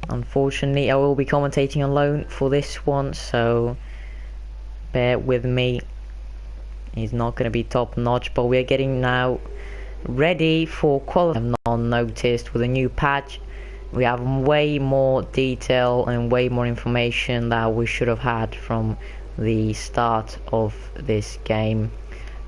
Unfortunately, I will be commentating alone for this one, so bear with me. It's not going to be top notch, but we're getting now ready for qualifying. I've not noticed with a new patch, we have way more detail and way more information that we should have had from the start of this game.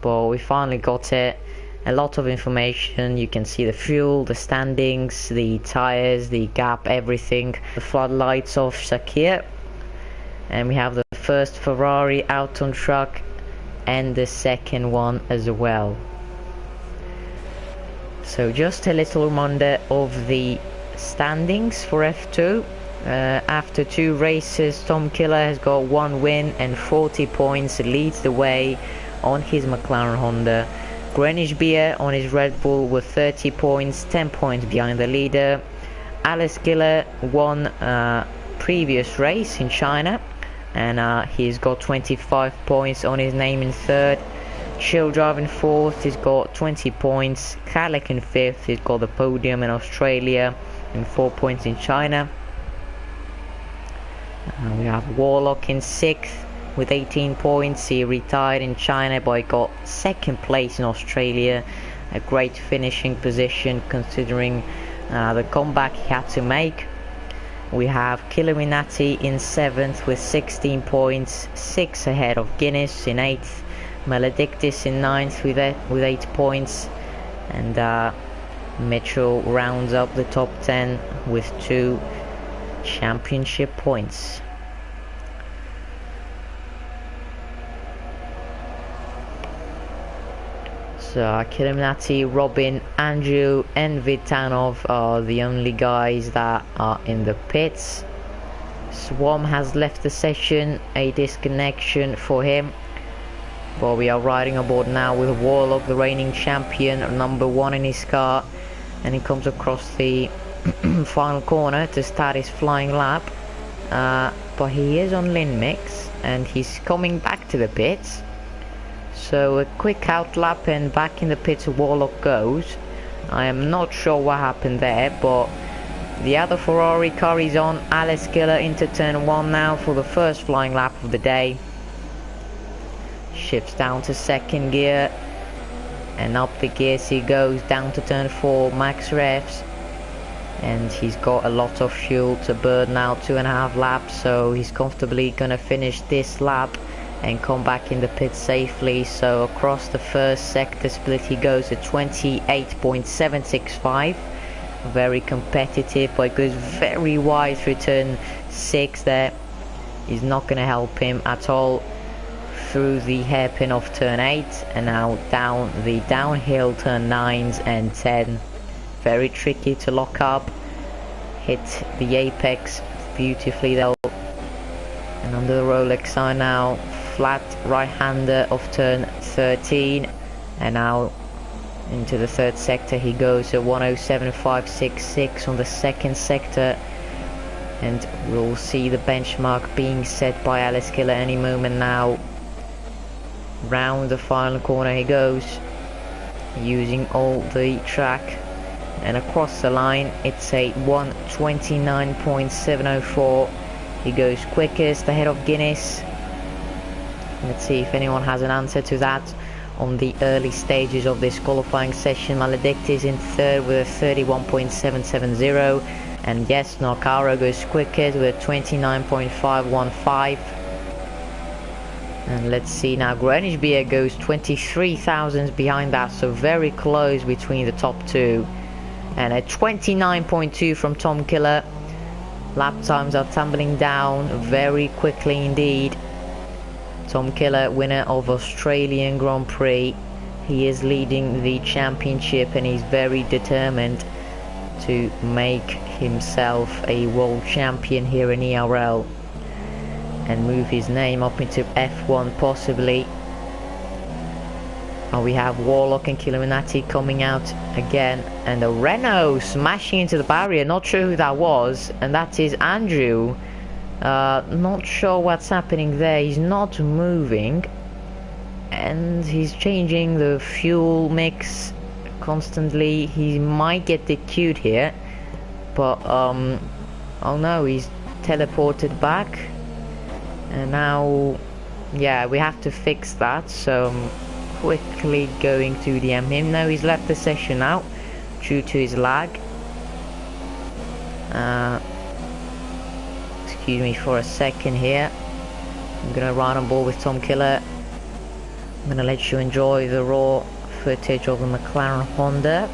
But we finally got it. A lot of information. You can see the fuel, the standings, the tires, the gap, everything. The floodlights of Shakir, and we have the first Ferrari out on track and the second one as well. So just a little reminder of the standings for F2. After 2 races, Tom Killer has got 1 win and 40 points, leads the way on his McLaren Honda. Greenwich Beer on his Red Bull with 30 points, 10 points behind the leader. Alice Killer won previous race in China, and he's got 25 points on his name in third. Chill Drive in fourth, he's got 20 points. Kalek in fifth, he's got the podium in Australia and 4 points in China. We have Warlock in sixth with 18 points. He retired in China but got second place in Australia. A great finishing position considering the comeback he had to make. We have Killuminati in 7th with 16 points, 6 ahead of Guinness in 8th. Maledictus in 9th with 8 points, and Mitchell rounds up the top 10 with 2 championship points. So Killuminati, Robin, Andrew and Vitanov are the only guys that are in the pits. Swarm has left the session, a disconnection for him. But we are riding aboard now with Warlock, the reigning champion, number 1 in his car, and he comes across the final corner to start his flying lap. But he is on Lin Mix and he's coming back to the pits. So a quick out lap and back in the pits Warlock goes. I am not sure what happened there, but the other Ferrari car is on. Alice Killer into turn 1 now for the first flying lap of the day. Shifts down to second gear and up the gears he goes down to turn 4. Max revs, and he's got a lot of fuel to burn now, 2.5 laps, so he's comfortably gonna finish this lap and come back in the pit safely. So across the first sector split he goes at 28.765. Very competitive, but it goes very wide through turn 6 there. Is not gonna help him at all through the hairpin of turn 8, and now down the downhill turn 9s and 10. Very tricky to lock up. Hit the apex beautifully though, and under the Rolex sign now, flat right-hander of turn 13, and now into the third sector he goes at 107.566 on the second sector, and we'll see the benchmark being set by Alice Killer any moment now. Round the final corner he goes, using all the track, and across the line it's a 129.704. He goes quickest ahead of Guinness. Let's see if anyone has an answer to that on the early stages of this qualifying session. Maledict is in third with a 31.770, and yes, Narcaro goes quickest with a 29.515. And let's see now, Greenwich Beer goes 23 thousandths behind that, so very close between the top 2. And a 29.2 from Tom Killer. Lap times are tumbling down very quickly indeed. Tom Killer, winner of Australian Grand Prix. He is leading the championship and he's very determined to make himself a world champion here in ERL and move his name up into F1 possibly. We have Warlock and Killuminati coming out again, and a Renault smashing into the barrier. Not sure who that was, and that is Andrew. Not sure what's happening there. He's not moving, and he's changing the fuel mix constantly. He might get DQ'd here, but Oh no, he's teleported back. And now, yeah, we have to fix that. So I'm quickly going to DM him. Now he's left the session out due to his lag. Excuse me for a second here. I'm gonna run on board with Tom Killer. I'm gonna let you enjoy the raw footage of the McLaren Honda.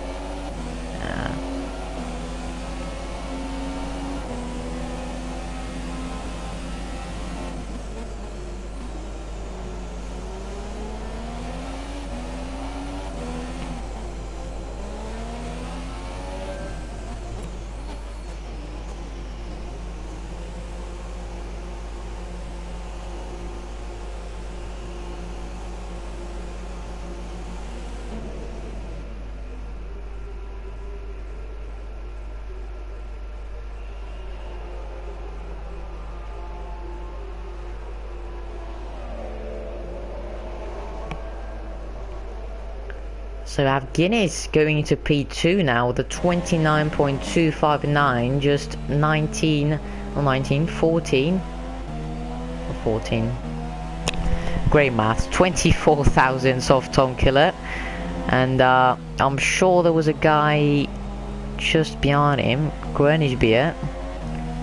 So I have Guinness going into P2 now, the 29.259, just 14 great maths, 24 thousandths off Tom Killer. And I'm sure there was a guy just behind him, Greenwich Beer,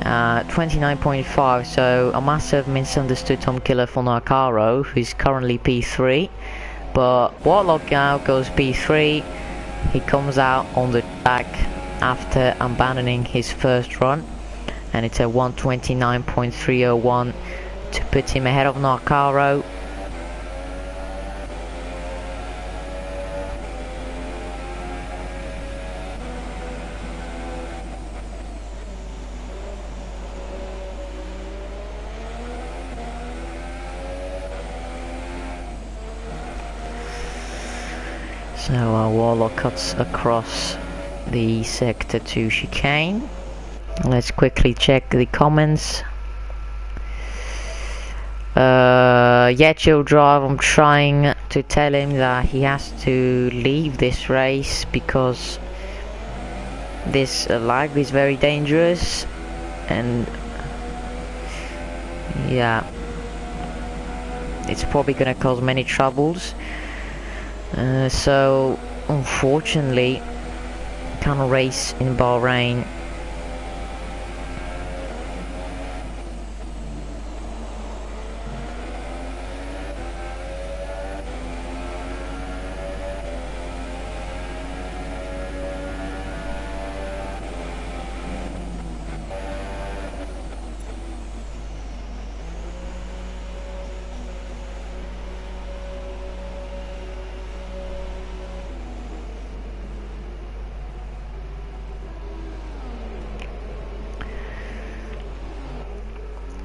29.5, so I must have misunderstood Tom Killer for Narcaro, who's currently P3. But Warlock now goes P3. He comes out on the track after abandoning his first run, and it's a 129.301 to put him ahead of Narcaro. So Warlock cuts across the sector 2 chicane. Let's quickly check the comments. Yeah, chill drive. I'm trying to tell him that he has to leave this race because this lag is very dangerous, and yeah, it's probably gonna cause many troubles. So unfortunately, can't race in Bahrain.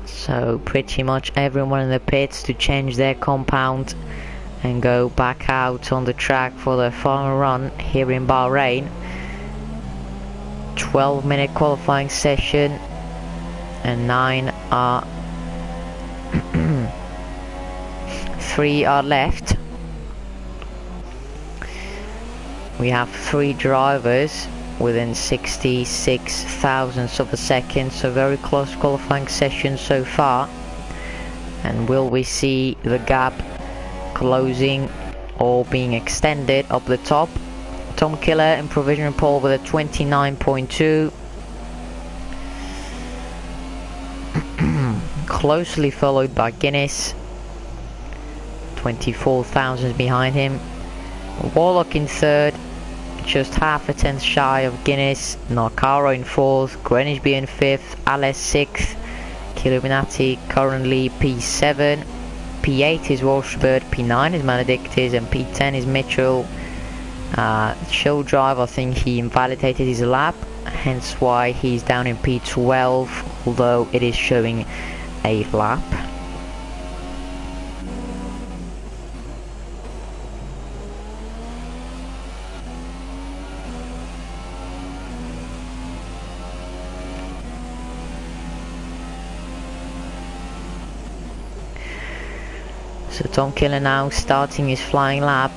So pretty much everyone in the pits to change their compound and go back out on the track for the final run here in Bahrain. 12-minute qualifying session and 9 are 3 are left. We have 3 drivers within 66 thousandths of a second, so very close qualifying session so far. And will we see the gap closing or being extended up the top? Tom Killer in provisional pole with a 29.2. Closely followed by Guinness, 24 thousandths behind him. Warlock in third, just half a tenth shy of Guinness. Narcaro in fourth, Greenwich in fifth, Alice sixth, Killuminati currently P7, P8 is Walshbird, P9 is Maledictis, and P10 is Mitchell. Show drive, I think he invalidated his lap, hence why he's down in P12, although it is showing a lap. So Tom Killer now starting his flying lap.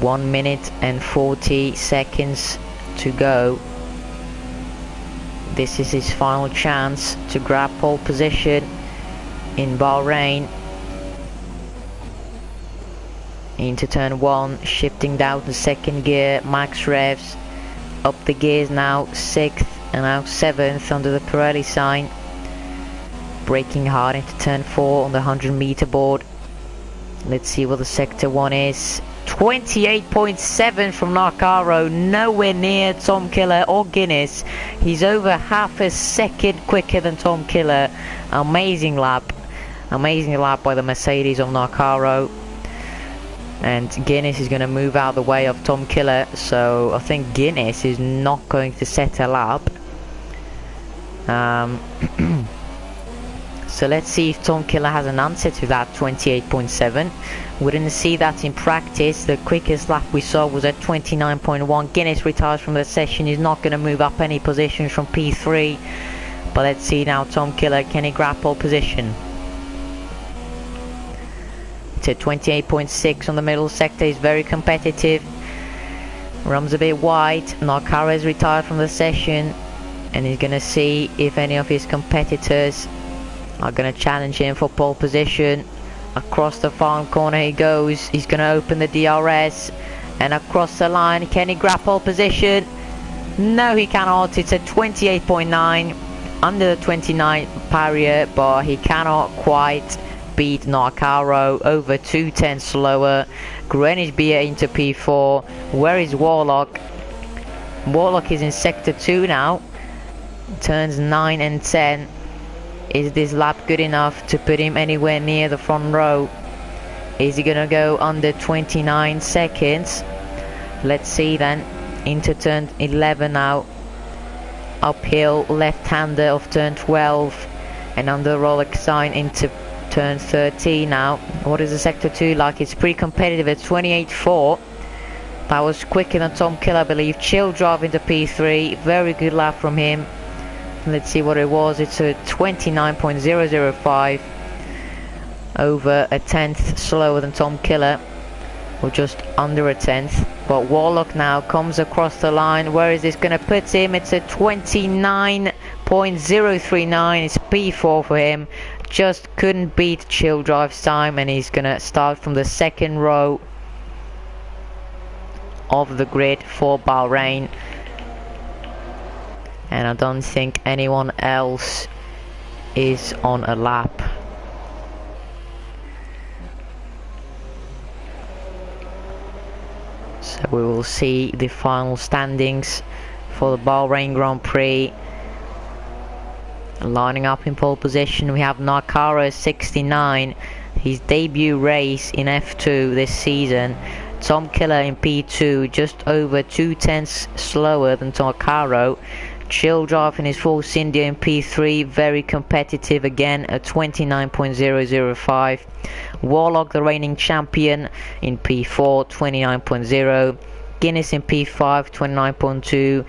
1 minute and 40 seconds to go. This is his final chance to grab pole position in Bahrain. Into turn 1, shifting down to second gear, max revs, up the gears now, 6th and now 7th under the Pirelli sign. Braking hard into turn 4 on the 100-meter board. Let's see what the sector 1 is. 28.7 from Narcaro, nowhere near Tom Killer or Guinness. He's over half a second quicker than Tom Killer. Amazing lap by the Mercedes of Narcaro. And Guinness is going to move out of the way of Tom Killer, so I think Guinness is not going to set a lap. So let's see if Tom Killer has an answer to that 28.7. We're going to see that in practice. The quickest lap we saw was at 29.1. Guinness retires from the session. He's not going to move up any positions from P3. But let's see now, Tom Killer, can he grab pole position? It's at 28.6 on the middle sector. He's very competitive. Runs a bit wide. Narcaro has retired from the session. And he's going to see if any of his competitors are going to challenge him for pole position. Across the farm corner he goes. He's going to open the DRS. And across the line, can he grab pole position? No, he cannot. It's at 28.9. Under the 29 barrier, but he cannot quite beat Narcaro. Over 2 tenths slower. Greenwich Beer into P4. Where is Warlock? Warlock is in sector 2 now. Turns 9 and 10. Is this lap good enough to put him anywhere near the front row? Is he gonna go under 29 seconds? Let's see then. Into turn 11 now. Uphill left-hander of turn 12. And under the Rolex sign into turn 13 now. What is the sector 2 like? It's pretty competitive at 28.4. That was quicker than Tom Killer, I believe. Chill drive into P3. Very good lap from him. Let's see what it was. It's a 29.005. Over a tenth slower than Tom Killer. Or just under a tenth. But Warlock now comes across the line. Where is this going to put him? It's a 29.039. It's P4 for him. Just couldn't beat Chill Drive's time. And he's going to start from the second row of the grid for Bahrain. And I don't think anyone else is on a lap. So we will see the final standings for the Bahrain Grand Prix. Lining up in pole position, we have Narcaro 69, his debut race in F2 this season. Tom Killer in P2, just over 2 tenths slower than Narcaro. Chill Drive in his Force India in P3, very competitive again at 29.005. Warlock, the reigning champion, in P4, 29.0. Guinness in P5, 29.2.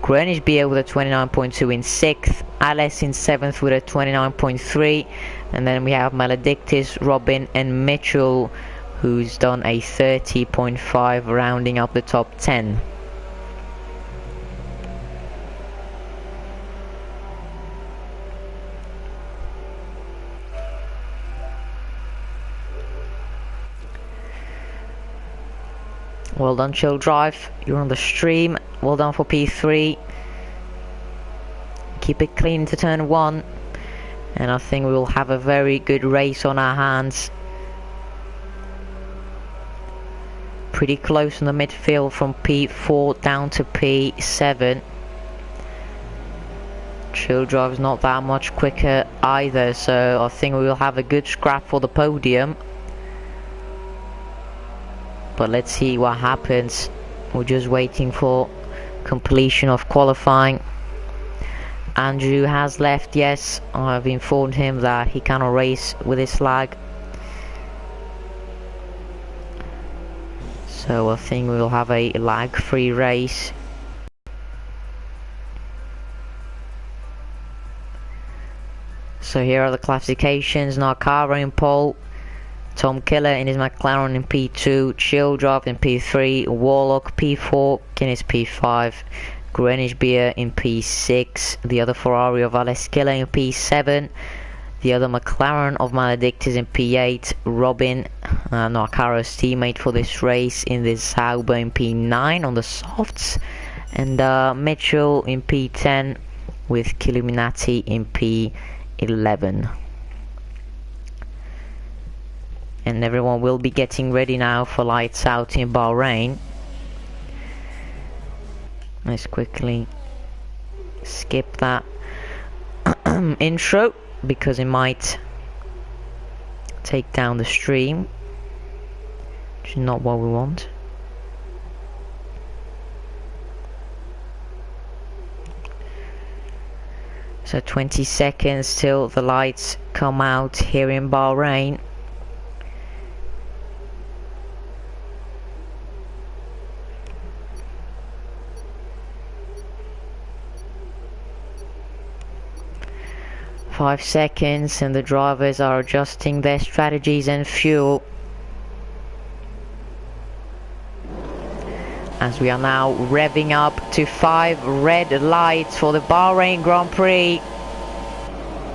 Greenwich Beer with a 29.2 in 6th. Alice in 7th with a 29.3. And then we have Maledictus, Robin and Mitchell, who's done a 30.5, rounding up the top 10. Well done, Chill Drive, you're on the stream. Well done for P3. Keep it clean to turn 1. And I think we will have a very good race on our hands. Pretty close in the midfield from P4 down to P7. Chill Drive is not that much quicker either, so I think we will have a good scrap for the podium. But let's see what happens. We're just waiting for completion of qualifying. Andrew has left, yes. I've informed him that he cannot race with his flag. So I think we will have a lag-free race. So here are the classifications. Narcaro in pole. Tom Killer in his McLaren in P2, Chill Drive in P3, Warlock P4, Guinness P5, Greenwich Beer in P6, the other Ferrari of Aleskilla in P7, the other McLaren of Maledictus in P8, Robin, Narcaro's teammate for this race in this Sauber in P9 on the softs, and Mitchell in P10 with Killuminati in P11. And everyone will be getting ready now for lights out in Bahrain. Let's quickly skip that intro because it might take down the stream, which is not what we want. So 20 seconds till the lights come out here in Bahrain. Five seconds and the drivers are adjusting their strategies and fuel. As we are now revving up to 5 red lights for the Bahrain Grand Prix.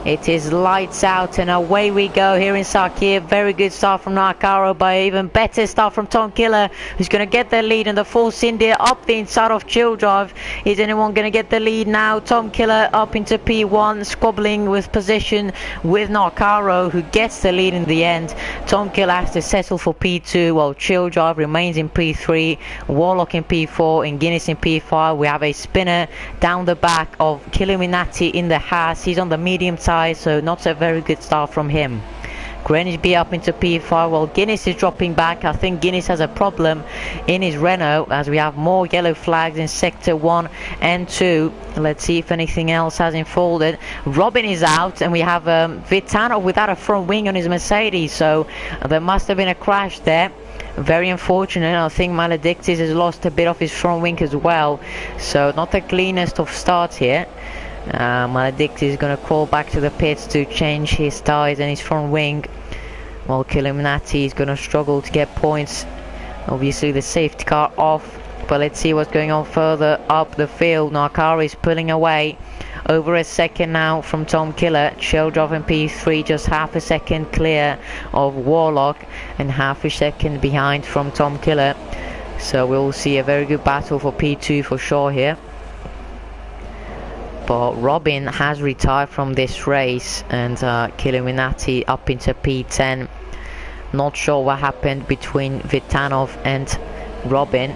It is lights out and away we go here in Sakhir. Very good start from Narcaro, but even better start from Tom Killer, who's going to get the lead in the Force India up the inside of Chill Drive. Is anyone going to get the lead now? Tom Killer up into P1, squabbling with position with Narcaro, who gets the lead in the end. Tom Killer has to settle for P2, while Chill Drive remains in P3, Warlock in P4, and Guinness in P5. We have a spinner down the back of Killuminati in the Haas. He's on the medium tire, so not a very good start from him. Greenwich B up into P5 while Guinness is dropping back. I think Guinness has a problem in his Renault, as we have more yellow flags in sector 1 and 2. Let's see if anything else has unfolded. Robin is out and we have Vitano without a front wing on his Mercedes, so there must have been a crash there. Very unfortunate. I think Maledictus has lost a bit of his front wing as well, so not the cleanest of starts here. Maledictus is going to crawl back to the pits to change his tyres and his front wing, while Killuminati is going to struggle to get points. Obviously the safety car off, but let's see what's going on further up the field. Narcaro is pulling away, over a second now from Tom Killer. Childrov in P3, just half a second clear of Warlock and half a second behind from Tom Killer, so we'll see a very good battle for P2 for sure here. But Robin has retired from this race, and Killuminati up into P10. Not sure what happened between Vitanov and Robin,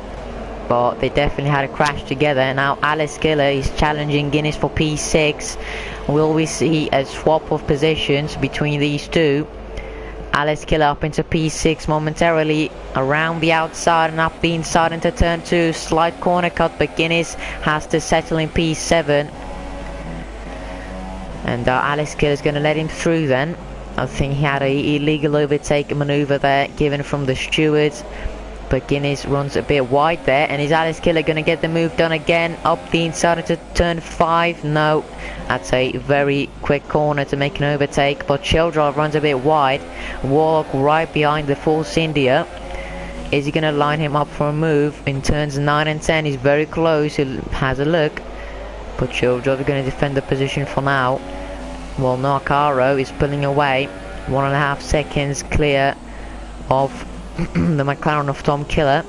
but they definitely had a crash together. Now Alice Killer is challenging Guinness for P6. Will we see a swap of positions between these two? Alice Killer up into P6 momentarily, around the outside and up the inside into turn 2. Slight corner cut, but Guinness has to settle in P7. And Alice Killer is going to let him through then. I think he had a illegal overtake maneuver there given from the stewards, but Guinness runs a bit wide there. And is Alice Killer going to get the move done again up the inside into turn 5? No, that's a very quick corner to make an overtake, but Childrive runs a bit wide. Warlock right behind the Force India. Is he going to line him up for a move in turns 9 and 10? He's very close. He has a look, but Childrive is going to defend the position for now, while Narcaro is pulling away. 1.5 seconds clear of the McLaren of Tom Killer,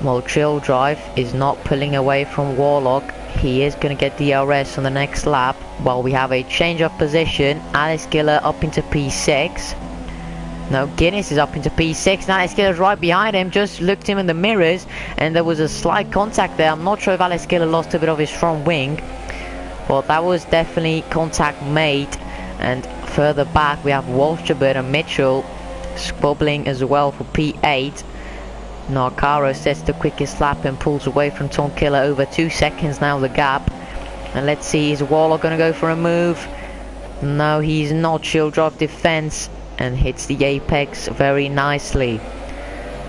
while Childrive is not pulling away from Warlock. He is going to get DRS on the next lap, while we have a change of position. Alice Killer up into P6. No, Guinness is up into P6. Now Alice Killer's right behind him. Just looked him in the mirrors and there was a slight contact there. I'm not sure if Alice Killer lost a bit of his front wing, but that was definitely contact made. And further back we have Walshabert and Mitchell squabbling as well for P8. Narcaro sets the quickest lap and pulls away from Tom Killer. Over 2 seconds now the gap. And let's see, is Warlock going to go for a move? No, he's not. Shield drop defense and hits the apex very nicely.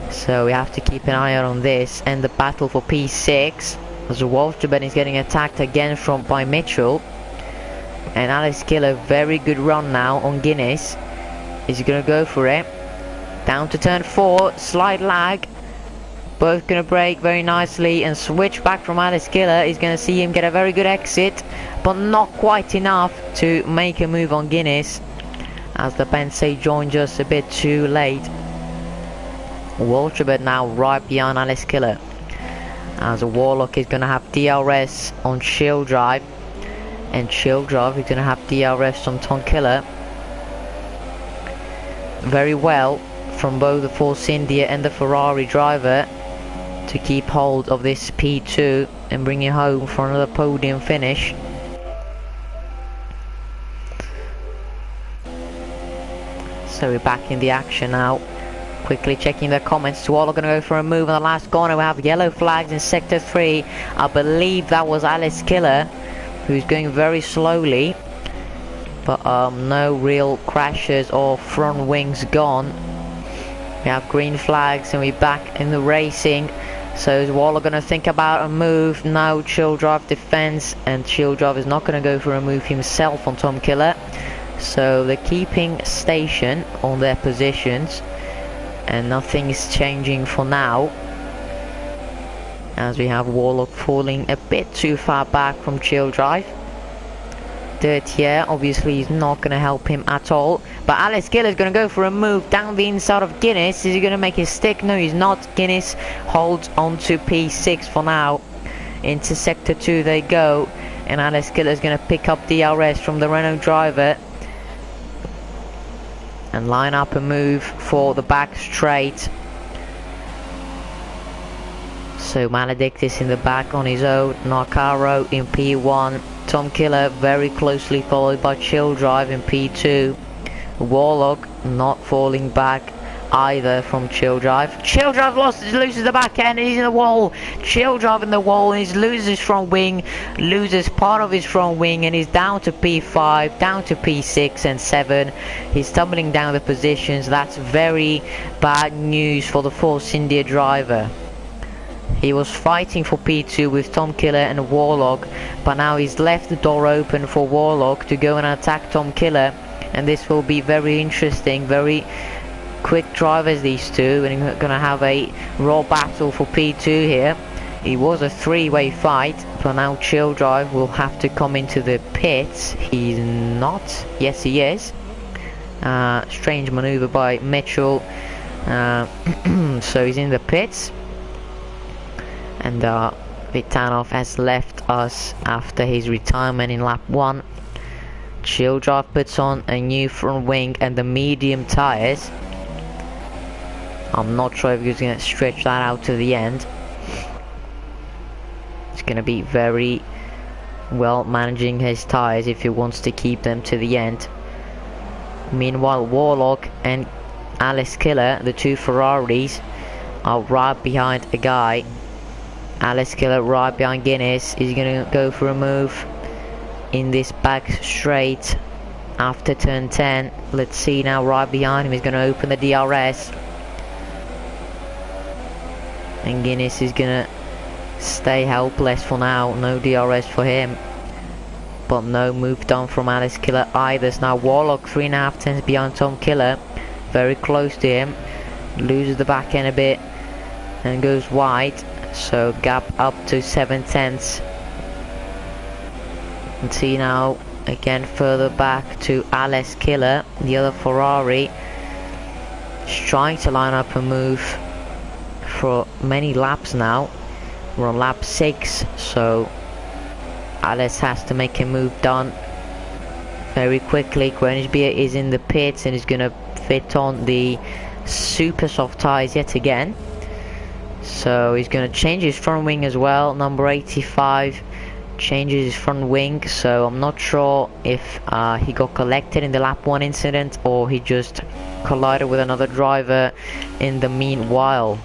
So we have to keep an eye out on this. And the battle for P6, as Walshabert is getting attacked again by Mitchell. And Alice Killer, very good run now on Guinness. Is he going to go for it? Down to turn 4, slight lag. Both going to brake very nicely and switch back from Alex Killer. He's going to see him get a very good exit, but not quite enough to make a move on Guinness, as the Bentley joined just a bit too late. Waltribert now right behind Alex Killer, as a Warlock is going to have DRS on Chill Drive, and Chill Drive is going to have DRS on Tom Killer. Very well from both the Force India and the Ferrari driver to keep hold of this P2 and bring it home for another podium finish. So we're back in the action now. Quickly checking the comments. To all are going to go for a move on the last corner. We have yellow flags in sector 3. I believe that was Alex Killer, who's going very slowly, but no real crashes or front wings gone. We have green flags and we're back in the racing. So is Waller going to think about a move? No, Chill Drive defends, and Chill Drive is not going to go for a move himself on Tom Killer. So they're keeping station on their positions, and nothing is changing for now, as we have Warlock falling a bit too far back from Chill Drive. Dirtier obviously is not going to help him at all, but Alex Killer is going to go for a move down the inside of Guinness. Is he going to make his stick? No, he's not. Guinness holds on to P6 for now. Into sector 2 they go, and Alex Killer is going to pick up DRS from the Renault driver and line up a move for the back straight. So Maledictus in the back on his own, Narcaro in P1, Tom Killer very closely followed by Chill Drive in P2. Warlock not falling back either from Chill Drive. Chill Drive loses the back end and he's in the wall. Chill Drive in the wall and he loses his front wing, loses part of his front wing, and he's down to P5, down to P6 and 7. He's tumbling down the positions. That's very bad news for the Force India driver. He was fighting for P2 with Tom Killer and Warlock, but now he's left the door open for Warlock to go and attack Tom Killer, and this will be very interesting. Very quick drivers these two, and we're gonna have a raw battle for P2 here. It was a three-way fight, but now Chill Drive will have to come into the pits. He's not. Yes, he is. Strange maneuver by Mitchell. So he's in the pits. And Vitanov has left us after his retirement in lap 1. Chill Drive puts on a new front wing and the medium tyres. I'm not sure if he's going to stretch that out to the end. It's going to be very well managing his tyres if he wants to keep them to the end. Meanwhile, Warlock and Alex Killer, the two Ferraris, are right behind a guy. Alex Killer right behind Guinness. He's going to go for a move in this back straight after turn 10. Let's see now, right behind him. He's going to open the DRS. And Guinness is going to stay helpless for now. No DRS for him. But no move done from Alex Killer either. So now Warlock 3.5 tenths behind Tom Killer. Very close to him. Loses the back end a bit and goes wide. So gap up to 7 tenths. And see now again further back to Alex Killer, the other Ferrari. He's trying to line up a move for many laps now. We're on lap 6, so Alex has to make a move done very quickly. Grenichbier is in the pits and is going to fit on the super soft tyres yet again. So he's going to change his front wing as well. Number 85 changes his front wing, so I'm not sure if he got collected in the lap 1 incident or he just collided with another driver in the meanwhile.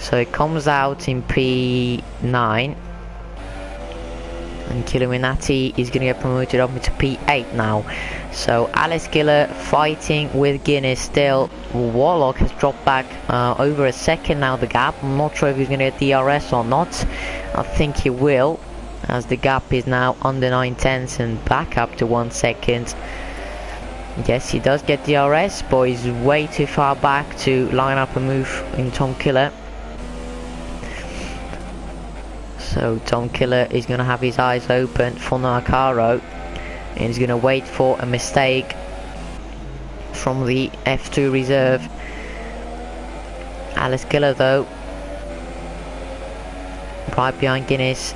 So it comes out in P9 and Killuminati is going to get promoted up into P8 now. So Alex Killer fighting with Guinness still. Warlock has dropped back over a second now, the gap. I'm not sure if he's going to get DRS or not. I think he will, as the gap is now under 9 tenths and back up to 1 second. Yes, he does get DRS, but he's way too far back to line up a move in Tom Killer. So Tom Killer is going to have his eyes open for Nakaro, and he's going to wait for a mistake from the F2 reserve. Alice Killer though, right behind Guinness,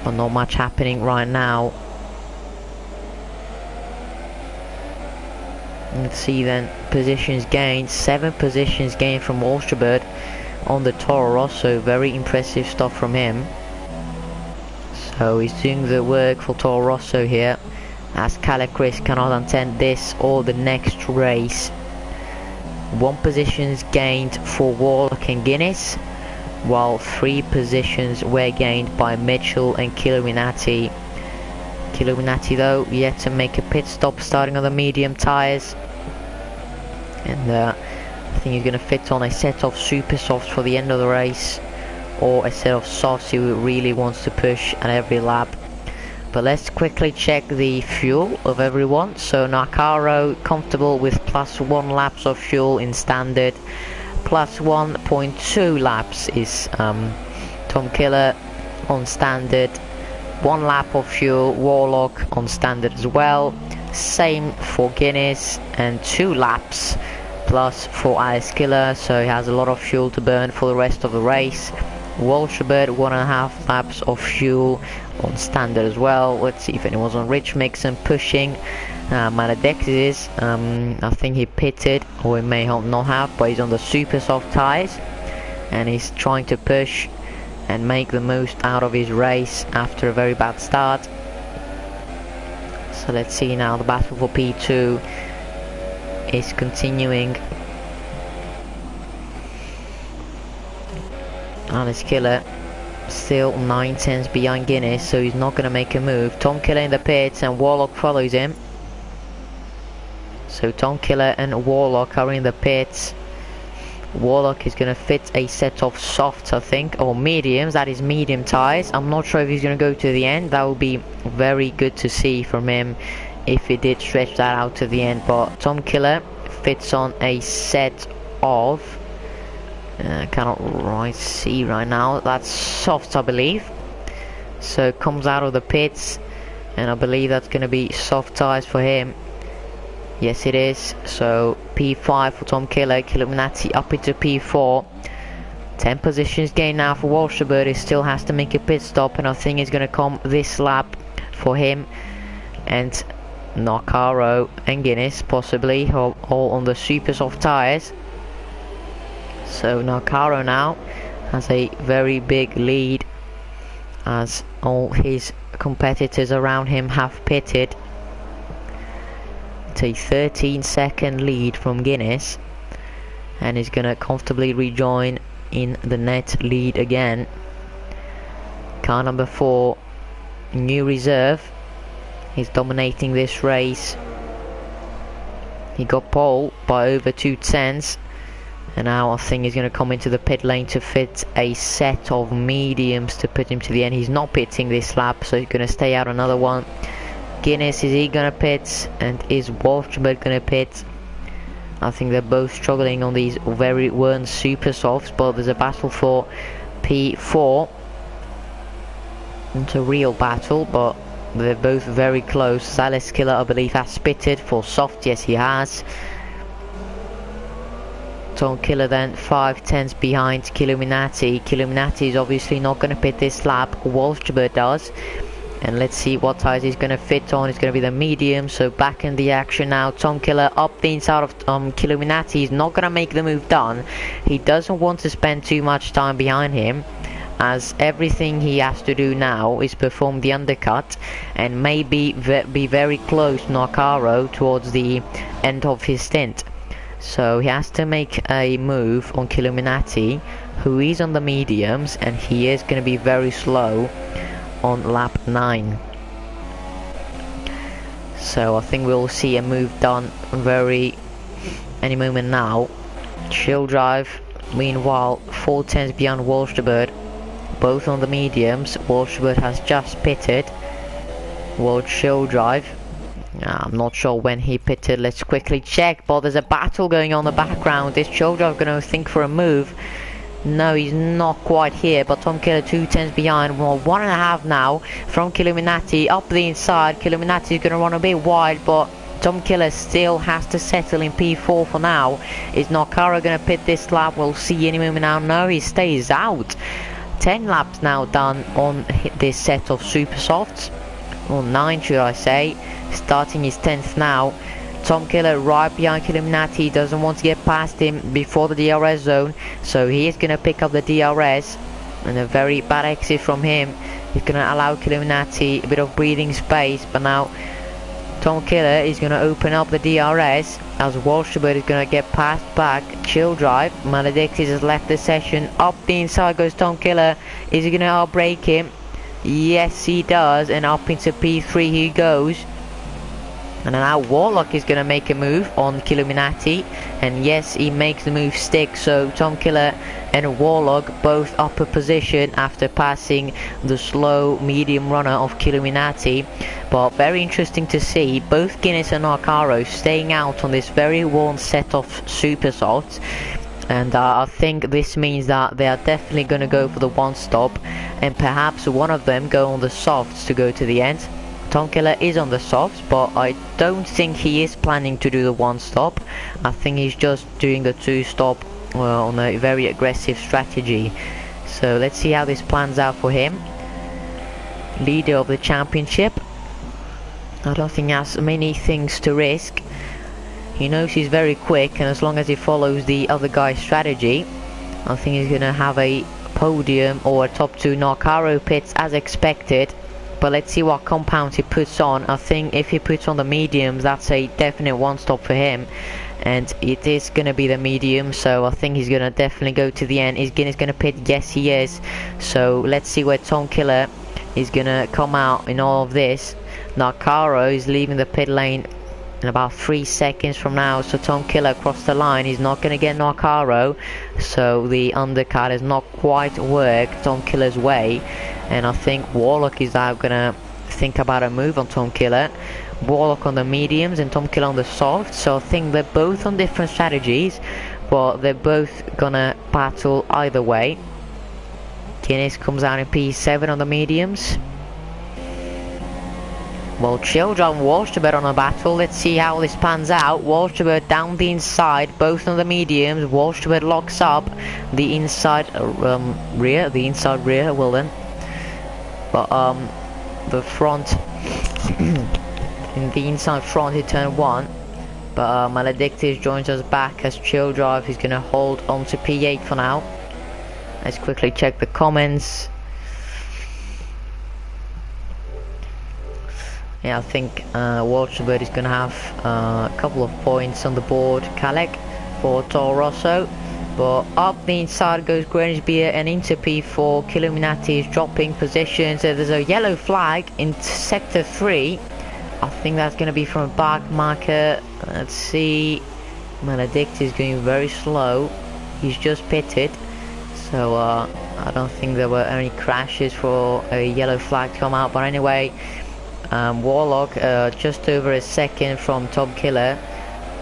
but not much happening right now. Let's see then, positions gained, 7 positions gained from Walsterbird on the Toro Rosso, very impressive stuff from him. So he's doing the work for Toro Rosso here, as Kalle Chris cannot attend this or the next race. 1 positions gained for Warlock and Guinness, while 3 positions were gained by Mitchell and Killuminati. Killuminati though yet to make a pit stop, starting on the medium tyres, and I think he's going to fit on a set of super softs for the end of the race, or a set of softs he really wants to push at every lap. But let's quickly check the fuel of everyone. So Nakaro comfortable with +1 laps of fuel in standard, +1.2 laps is Tom Killer on standard, 1 lap of fuel Warlock on standard as well, same for Guinness, and 2 laps plus for Alice Killer, so he has a lot of fuel to burn for the rest of the race. Walsterbird 1.5 laps of fuel on standard as well. Let's see if anyone's on rich mix and pushing. Maledexis, I think he pitted, or he may not have, but he's on the super soft tyres, and he's trying to push and make the most out of his race after a very bad start. So let's see now, the battle for P2 is continuing. Alice Killer still 9/10 behind Guinness, so he's not going to make a move. Tom Killer in the pits and Warlock follows him. So Tom Killer and Warlock are in the pits. Warlock is going to fit a set of softs, I think, or mediums, that is medium tyres. I'm not sure if he's going to go to the end. That would be very good to see from him if he did stretch that out to the end. But Tom Killer fits on a set of, I cannot see right now, that's softs I believe. So comes out of the pits, and I believe that's going to be soft tyres for him. Yes it is. So P5 for Tom Killer, Killuminati up into P4. 10 positions gained now for Walsterbird. He still has to make a pit stop, and I think it's going to come this lap for him and Nakaro and Guinness possibly, all on the super soft tyres. So Nakaro now has a very big lead, as all his competitors around him have pitted. It's a 13-second lead from Guinness, and he's going to comfortably rejoin in the net lead again. Car number 4, new reserve, he's dominating this race. He got pole by over 2/10, and now I think he's going to come into the pit lane to fit a set of mediums to put him to the end. He's not pitting this lap, so he's going to stay out another one. Guinness, is he going to pit, and is Walsterbird going to pit? I think they're both struggling on these very worn super softs, but there's a battle for P4. It's a real battle, but they're both very close. Alice Killer, I believe, has pitted for soft. Yes, he has. Tom Killer then 5/10 behind Killuminati. Killuminati is obviously not going to pit this lap. Walsterbird does. And let's see what tyres he's going to fit on. It's going to be the medium, so back in the action now. Tom Killer up the inside of Killuminati. He's not going to make the move done. He doesn't want to spend too much time behind him, as everything he has to do now is perform the undercut and maybe be very close to Nakaro towards the end of his stint. So he has to make a move on Killuminati, who is on the mediums, and he is going to be very slow on lap 9. So I think we'll see a move done any moment now. Chill drive, meanwhile 4/10 beyond Walsterbird, both on the mediums. Walsterbird has just pitted. World chill drive, I'm not sure when he pitted, let's quickly check, but there's a battle going on in the background. Is chill drive going to think for a move? No, he's not quite here, but Tom Killer 2 tenths behind. Well, 1.5 now from Killuminati up the inside. Killuminati is going to run a bit wide, but Tom Killer still has to settle in P4 for now. Is Nakara going to pit this lap? We'll see any moment now. No, he stays out. 10 laps now done on this set of super softs. Well, 9 should I say. Starting his 10th now. Tom Killer right behind Killuminati, doesn't want to get past him before the DRS zone, so he is going to pick up the DRS, and a very bad exit from him. He's going to allow Killuminati a bit of breathing space, but now Tom Killer is going to open up the DRS as Walshabird is going to get passed back. Chill drive, Maledictus has left the session. Up the inside goes Tom Killer. Is he going to outbrake him? Yes, he does, and up into P3 he goes. And now Warlock is going to make a move on Killuminati, and yes, he makes the move stick. So Tom Killer and Warlock both upper position after passing the slow medium runner of Killuminati. But very interesting to see both Guinness and Arcaro staying out on this very worn set of super softs. And I think this means that they are definitely going to go for the one stop, and perhaps one of them go on the softs to go to the end. Tom Killer is on the softs, but I don't think he is planning to do the one stop. I think he's just doing the two stop on a very aggressive strategy. So let's see how this plans out for him. Leader of the championship. I don't think he has many things to risk. He knows he's very quick, and as long as he follows the other guy's strategy, I think he's going to have a podium or a top 2 Narcaro pits as expected. But let's see what compounds he puts on. I think if he puts on the mediums, that's a definite one stop for him, and it is going to be the medium, so I think he's going to definitely go to the end. Is Guinness going to pit? Yes, he is. So let's see where Tom Killer is going to come out in all of this. Narcaro is leaving the pit lane in about 3 seconds from now, so Tom Killer across the line. He's not going to get Narcaro, so the undercut has not quite worked Tom Killer's way. And I think Warlock is now gonna think about a move on Tom Killer. Warlock on the mediums and Tom Killer on the softs. So I think they're both on different strategies, but they're both gonna battle either way. Guinness comes out in P7 on the mediums. Well, Children and Walshabird on a battle. Let's see how this pans out. Walshabird down the inside, both on the mediums. Walshabird locks up the inside rear. The inside rear, well then. But the front in the inside front he turned 1, but Maledictus joins us back as Chill Drive. He's gonna hold on to P8 for now. Let's quickly check the comments. Yeah, I think Walshabird is gonna have a couple of points on the board, Kalek, for Toro Rosso. But up the inside goes Greenwich Beer and into P4. Killuminati is dropping positions. There's a yellow flag in sector 3. I think that's going to be from a back marker. Let's see. Maledict is going very slow. He's just pitted. So I don't think there were any crashes for a yellow flag to come out. But anyway, Warlock just over a second from Tom Killer.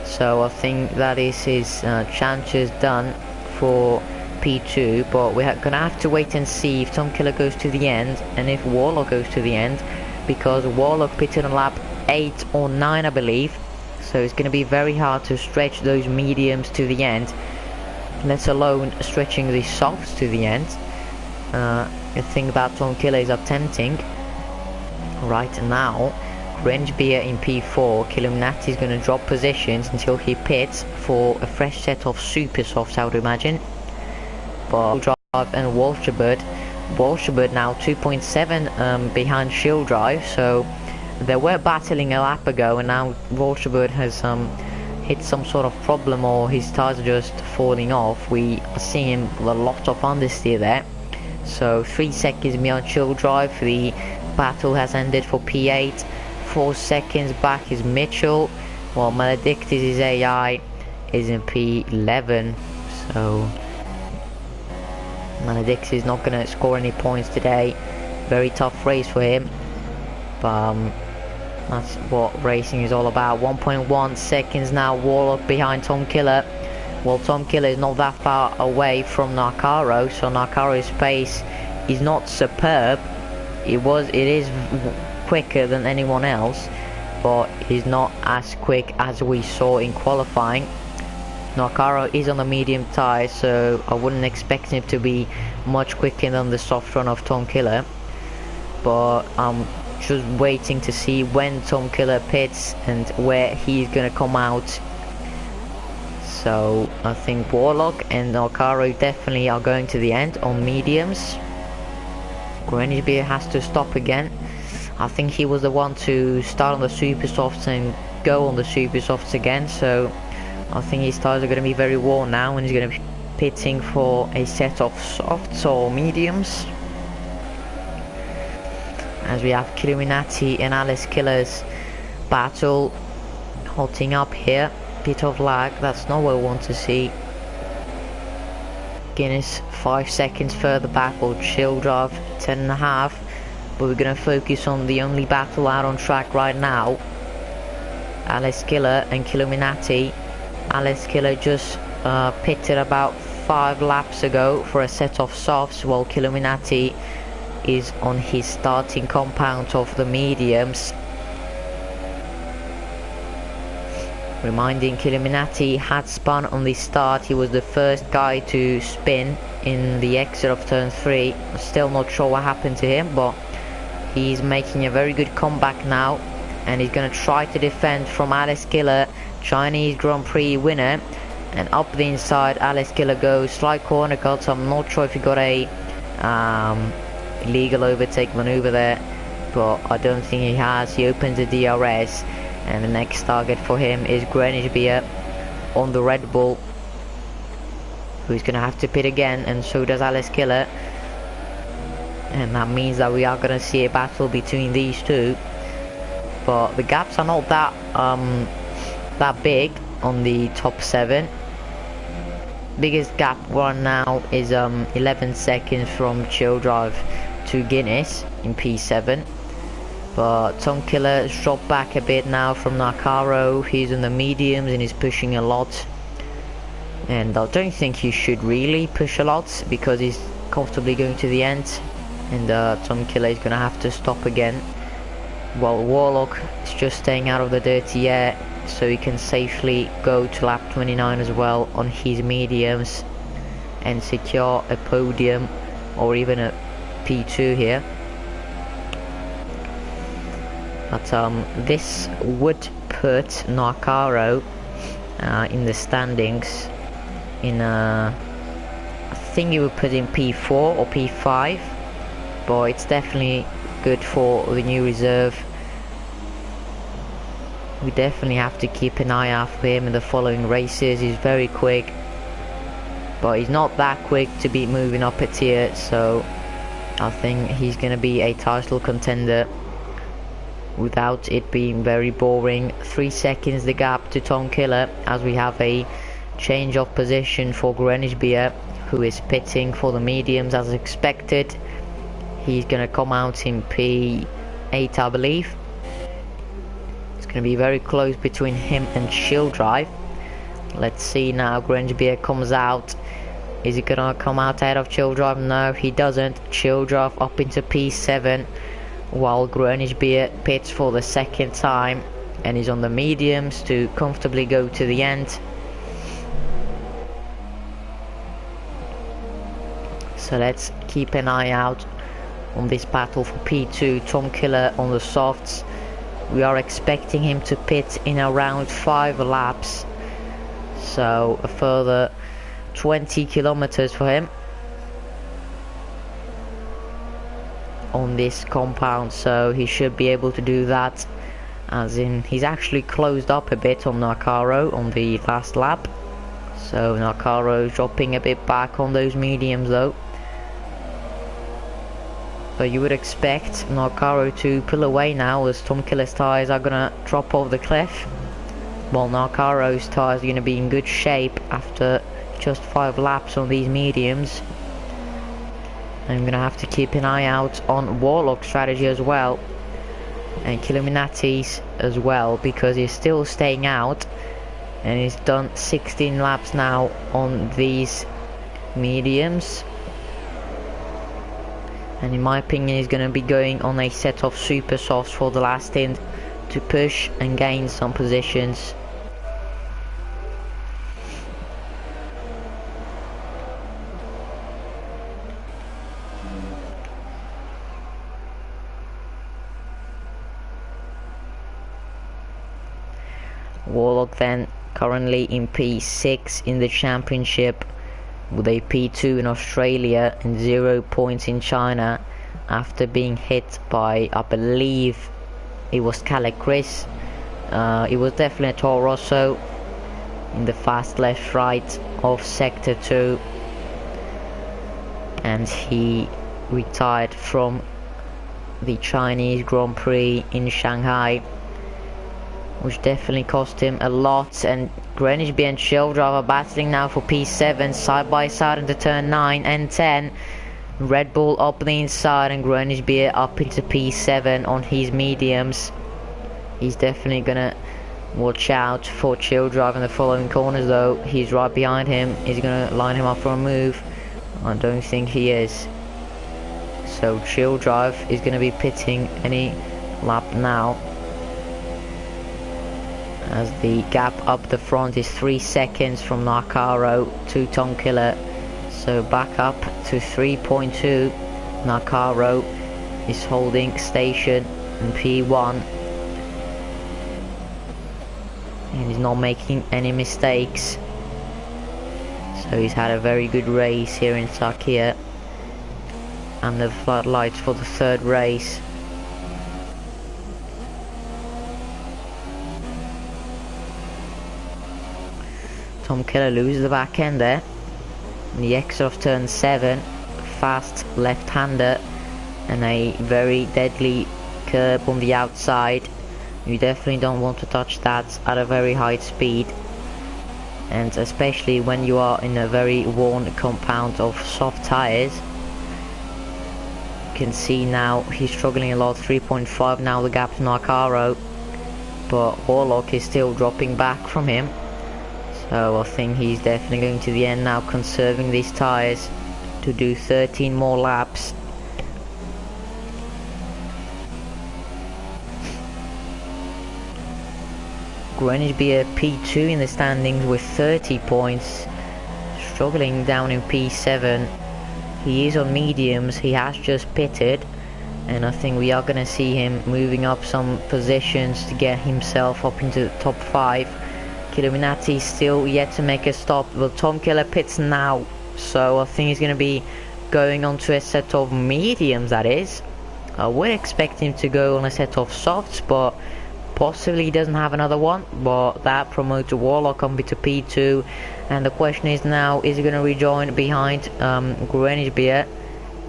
So I think that is his chances done for P2, but we're gonna have to wait and see if Tom Killer goes to the end and if Warlock goes to the end, because Warlock pitted on lap 8 or 9 I believe, so it's gonna be very hard to stretch those mediums to the end, let alone stretching the softs to the end. The thing about Tom Killer is attempting right now. Range Beer in P4, Killuminati is going to drop positions until he pits for a fresh set of super softs, I would imagine. But Drive and Walshabird now 2.7 behind Shield Drive, so they were battling a lap ago, and now Walshabird has hit some sort of problem, or his tires are just falling off. We are seeing a lot of understeer there. So 3 seconds beyond Shield Drive, the battle has ended for P8. 4 seconds back is Mitchell, while Maledictus' AI is in P11, so Maledictus is not going to score any points today. Very tough race for him, but that's what racing is all about. 1.1 seconds now, Warlock behind Tom Killer. Well, Tom Killer is not that far away from Narcaro, so Narcaro's pace is not superb. It is quicker than anyone else, but he's not as quick as we saw in qualifying. Narcaro is on the medium tyre, so I wouldn't expect him to be much quicker than the soft run of Tom Killer. But I'm just waiting to see when Tom Killer pits and where he's gonna come out. So I think Warlock and Narcaro definitely are going to the end on mediums. Greenwich Beer has to stop again. I think he was the one to start on the super softs and go on the super softs again, so I think his tires are going to be very worn now, and he's going to be pitting for a set of softs or mediums. As we have Killuminati and Alice Killer's battle hotting up here. Bit of lag, that's not what we want to see. Guinness 5 seconds further back, or Chill Drive 10.5, but we're going to focus on the only battle out on track right now. Alice Killer and Killuminati. Alice Killer just pitted about 5 laps ago for a set of softs, while Killuminati is on his starting compound of the mediums. Reminding Killuminati had spun on the start. He was the first guy to spin in the exit of turn 3. Still not sure what happened to him, but he's making a very good comeback now, and he's going to try to defend from Alice Killer, Chinese Grand Prix winner. And up the inside, Alice Killer goes slight corner cut, so I'm not sure if he got a illegal overtake maneuver there, but I don't think he has. He opens the DRS, and the next target for him is Greenwich Beer on the Red Bull, who's going to have to pit again, and so does Alice Killer. And that means that we are going to see a battle between these two, but the gaps are not that big on the top 7. Biggest gap one now is 11 seconds from Chill Drive to Guinness in P7. But Tom Killer has dropped back a bit now from Narcaro. He's in the mediums and he's pushing a lot, and I don't think he should really push a lot because he's comfortably going to the end, and Tom Killer is going to have to stop again, while Warlock is just staying out of the dirty air so he can safely go to lap 29 as well on his mediums and secure a podium or even a P2 here. But this would put Narcaro in the standings in I think it would put in P4 or P5, but it's definitely good for the new reserve. We definitely have to keep an eye out for him in the following races. He's very quick, but he's not that quick to be moving up a tier, so I think he's going to be a title contender without it being very boring. 3 seconds the gap to Tom Killer, as we have a change of position for Greenwich Beer, who is pitting for the mediums as expected. He's going to come out in P8, I believe. It's going to be very close between him and Chill Drive. Let's see now. Greenwich Beer comes out. Is he going to come out ahead of Chill Drive? No, he doesn't. Chill Drive up into P7, while Greenwich Beer pits for the second time and is on the mediums to comfortably go to the end. So let's keep an eye out on this battle for P2. Tom Killer on the softs. We are expecting him to pit in around 5 laps, so a further 20 kilometers for him on this compound, so he should be able to do that, as in he's actually closed up a bit on Narcaro on the last lap, so Narcaro is dropping a bit back on those mediums though. But you would expect Narcaro to pull away now, as Tom Killer's tyres are gonna drop off the cliff, while Narcaro's tyres are gonna be in good shape after just 5 laps on these mediums. I'm gonna have to keep an eye out on Warlock's strategy as well, and Killuminati's as well, because he's still staying out and he's done 16 laps now on these mediums, and in my opinion he's going to be going on a set of super softs for the last stint to push and gain some positions. Warlock then currently in P6 in the championship, with a P2 in Australia and 0 points in China, after being hit by, I believe it was Calais Chris. It was definitely a Toro Rosso in the fast left right of sector 2, and he retired from the Chinese Grand Prix in Shanghai, which definitely cost him a lot. And Greenwich and Chill Driver battling now for P7, side by side into turn 9 and 10. Red Bull up the inside and Greenwich Beer up into P7 on his mediums. He's definitely gonna watch out for Chill Drive in the following corners though. He's right behind him. He's gonna line him up for a move. I don't think he is. So Chill Drive is gonna be pitting any lap now, as the gap up the front is 3 seconds from Nakaro to Tom Killer. So back up to 3.2. Nakaro is holding station in P1, and he's not making any mistakes. So he's had a very good race here in Sakia, and the floodlights for the third race. Tom Keller loses the back end there. In the exit of turn 7, fast left-hander and a very deadly curb on the outside. You definitely don't want to touch that at a very high speed, and especially when you are in a very worn compound of soft tires. You can see now he's struggling a lot. 3.5 now the gap to Nakaro, but Warlock is still dropping back from him. So I think he's definitely going to the end now, conserving these tyres to do 13 more laps. Greenwich Beer P2 in the standings with 30 points, struggling down in P7. He is on mediums, he has just pitted, and I think we are going to see him moving up some positions to get himself up into the top 5. Illuminati still yet to make a stop. Well, Tom Keller pits now, so I think he's going to be going on to a set of mediums, that is. I would expect him to go on a set of softs, but possibly he doesn't have another one. But that promotes Warlock on to P2, and the question is now, is he going to rejoin behind Greenwich Beer?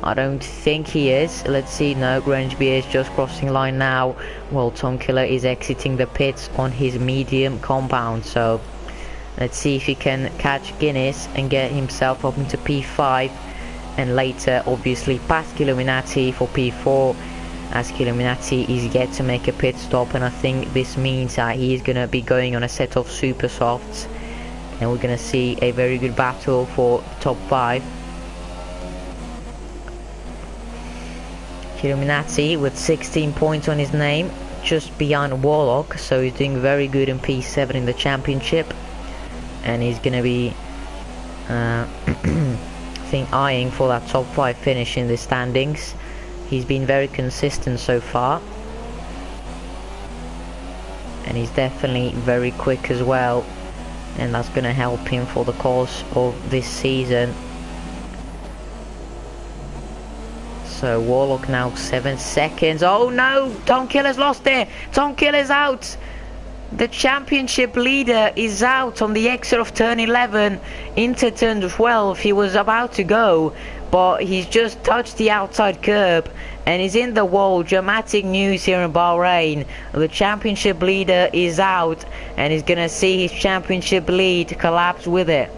I don't think he is. Let's see. No, Greenwich Beer is just crossing line now. Well, Tom Killer is exiting the pits on his medium compound. So let's see if he can catch Guinness and get himself up into P5, and later obviously past Illuminati for P4, as Illuminati is yet to make a pit stop, and I think this means that he is going to be going on a set of super softs, and we're going to see a very good battle for top 5. Illuminati with 16 points on his name, just behind Warlock, so he's doing very good in P7 in the championship, and he's gonna be I think eyeing for that top 5 finish in the standings. He's been very consistent so far, and he's definitely very quick as well, and that's gonna help him for the course of this season. So Warlock now 7 seconds. Oh no! Tom Killer's lost there! Tom Killer's out! The championship leader is out on the exit of turn 11 into turn 12. He was about to go, but he's just touched the outside curb and is in the wall. Dramatic news here in Bahrain. The championship leader is out, and he's gonna see his championship lead collapse with it.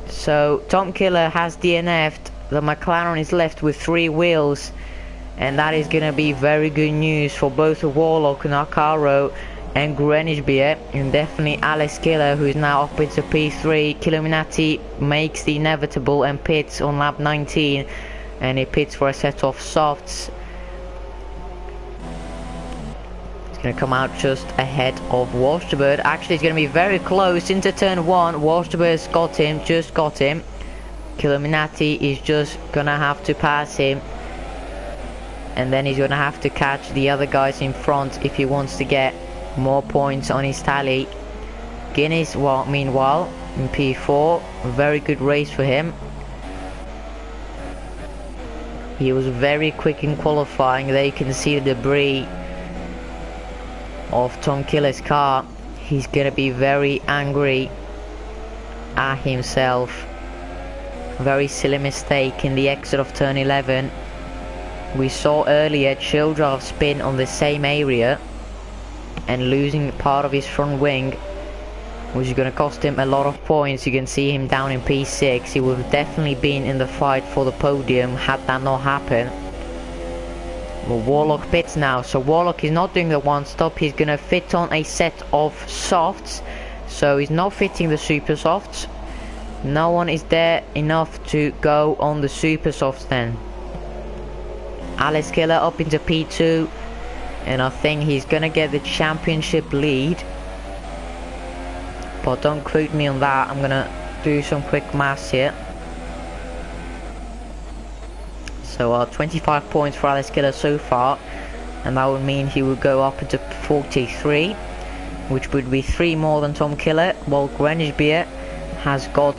So Tom Killer has DNF'd. The McLaren is left with 3 wheels, and that is going to be very good news for both Warlock and Nakaro. and Greenwich Beer, and definitely Alex Killer, who is now up into P3. Killuminati makes the inevitable and pits on lap 19, and he pits for a set of softs. It's going to come out just ahead of Wolsterbird. Actually, it's going to be very close into turn 1. Wolsterbird's got him, just got him. Killuminati is just going to have to pass him, and then he's going to have to catch the other guys in front if he wants to get more points on his tally. Guinness, well, meanwhile, in P4, very good race for him. He was very quick in qualifying. There you can see the debris of Tom Killer's car. He's gonna be very angry at himself. Very silly mistake in the exit of turn 11. We saw earlier Childrive spin on the same area and losing part of his front wing, which is going to cost him a lot of points. You can see him down in P6. He would have definitely been in the fight for the podium had that not happened. Well, Warlock pits now, so Warlock is not doing the one stop. He's going to fit on a set of softs, so he's not fitting the super softs. No one is there enough to go on the super softs then. Alex Killer up into P2, and I think he's gonna get the championship lead, but don't quote me on that. I'm gonna do some quick maths here. So 25 points for Alex Killer so far, and that would mean he would go up into 43, which would be 3 more than Tom Killer, while Greenwich Beer has got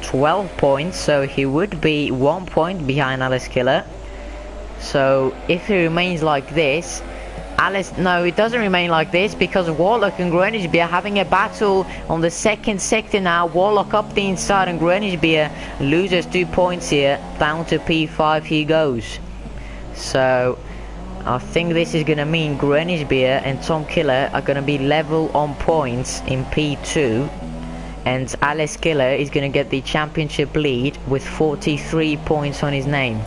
12 points, so he would be 1 point behind Alex Killer. So if he remains like this, no, it doesn't remain like this, because Warlock and Greenwich Beer are having a battle on the second sector now. Warlock up the inside and Greenwich Beer loses 2 points here. Down to P5 he goes. So I think this is going to mean Greenwich Beer and Tom Killer are going to be level on points in P2. And Alex Killer is going to get the championship lead with 43 points on his name.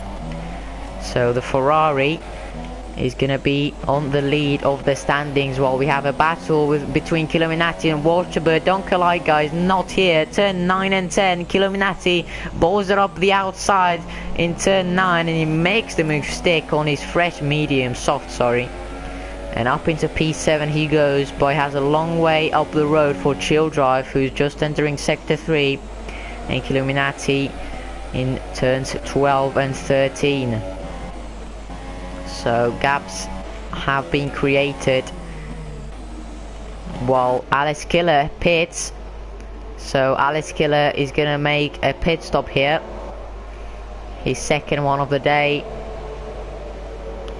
So the Ferrari is going to be on the lead of the standings, while we have a battle between Killuminati and Wolsterbird. Don't collide, guys, not here. Turn 9 and 10, Killuminati balls it up the outside in turn 9, and he makes the move stick on his fresh medium, soft, sorry. And up into P7 he goes, but he has a long way up the road for Childrive, who's just entering sector 3, and Killuminati in turns 12 and 13. So gaps have been created while Alex Killer pits. So Alex Killer is gonna make a pit stop here, his second one of the day.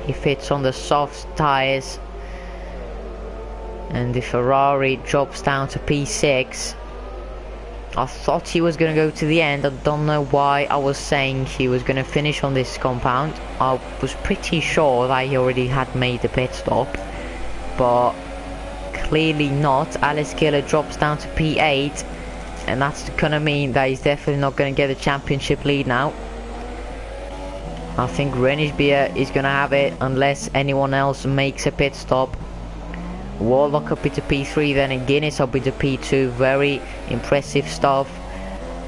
He fits on the soft tires, and the Ferrari drops down to P6. I thought he was going to go to the end. I don't know why I was saying he was going to finish on this compound. I was pretty sure that he already had made the pit stop, but clearly not. Alex Killer drops down to P8, and that's going to mean that he's definitely not going to get the championship lead now. I think Greenwich Beer is going to have it unless anyone else makes a pit stop. Warlock up into P3 then, and Guinness up into P2. Very impressive stuff,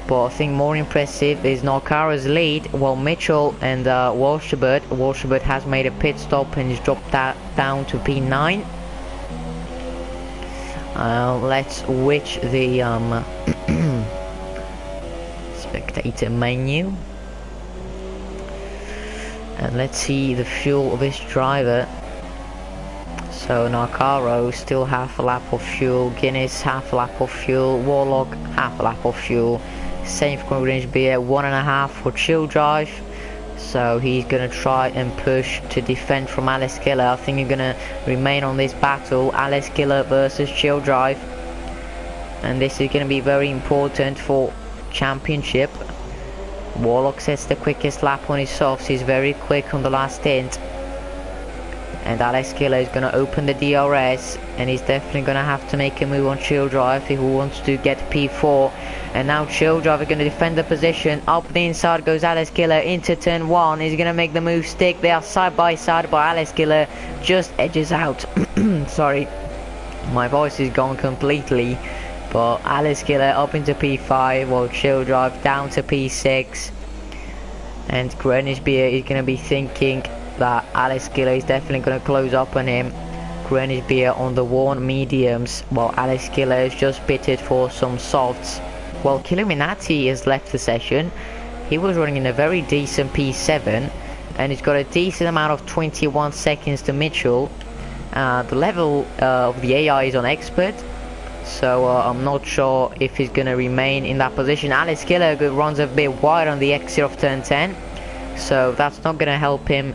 but I think more impressive is Norcara's lead, while Mitchell and Wolsterbird has made a pit stop and he's dropped that down to P9. Let's switch the spectator menu, and let's see the fuel of this driver. So Narcaro still half a lap of fuel, Guinness half a lap of fuel, Warlock half a lap of fuel, same for Greenwich Beer, 1.5 for Childrive. So he's gonna try and push to defend from Alex Killer. I think he's gonna remain on this battle, Alex Killer versus Childrive, and this is gonna be very important for championship. Warlock sets the quickest lap on his softs. He's very quick on the last stint. And Alex Killer is going to open the DRS, and he's definitely going to have to make a move on Childrive if he wants to get P4. And now Childrive are going to defend the position. Up the inside goes Alex Killer into turn 1. He's going to make the move stick. They are side by side, but Alex Killer just edges out. Sorry. My voice is gone completely. But Alice Killer up into P5, while Chill Drive down to P6. And Greenwich Beer is going to be thinking that Alice Killer is definitely going to close up on him. Greenwich Beer on the worn mediums, while Alice Killer is just pitted for some softs. While Killuminati has left the session, he was running in a very decent P7, and he's got a decent amount of 21 seconds to Mitchell. The level of the AI is on expert, so I'm not sure if he's going to remain in that position. Alice Killer runs a bit wide on the exit of turn 10, so that's not going to help him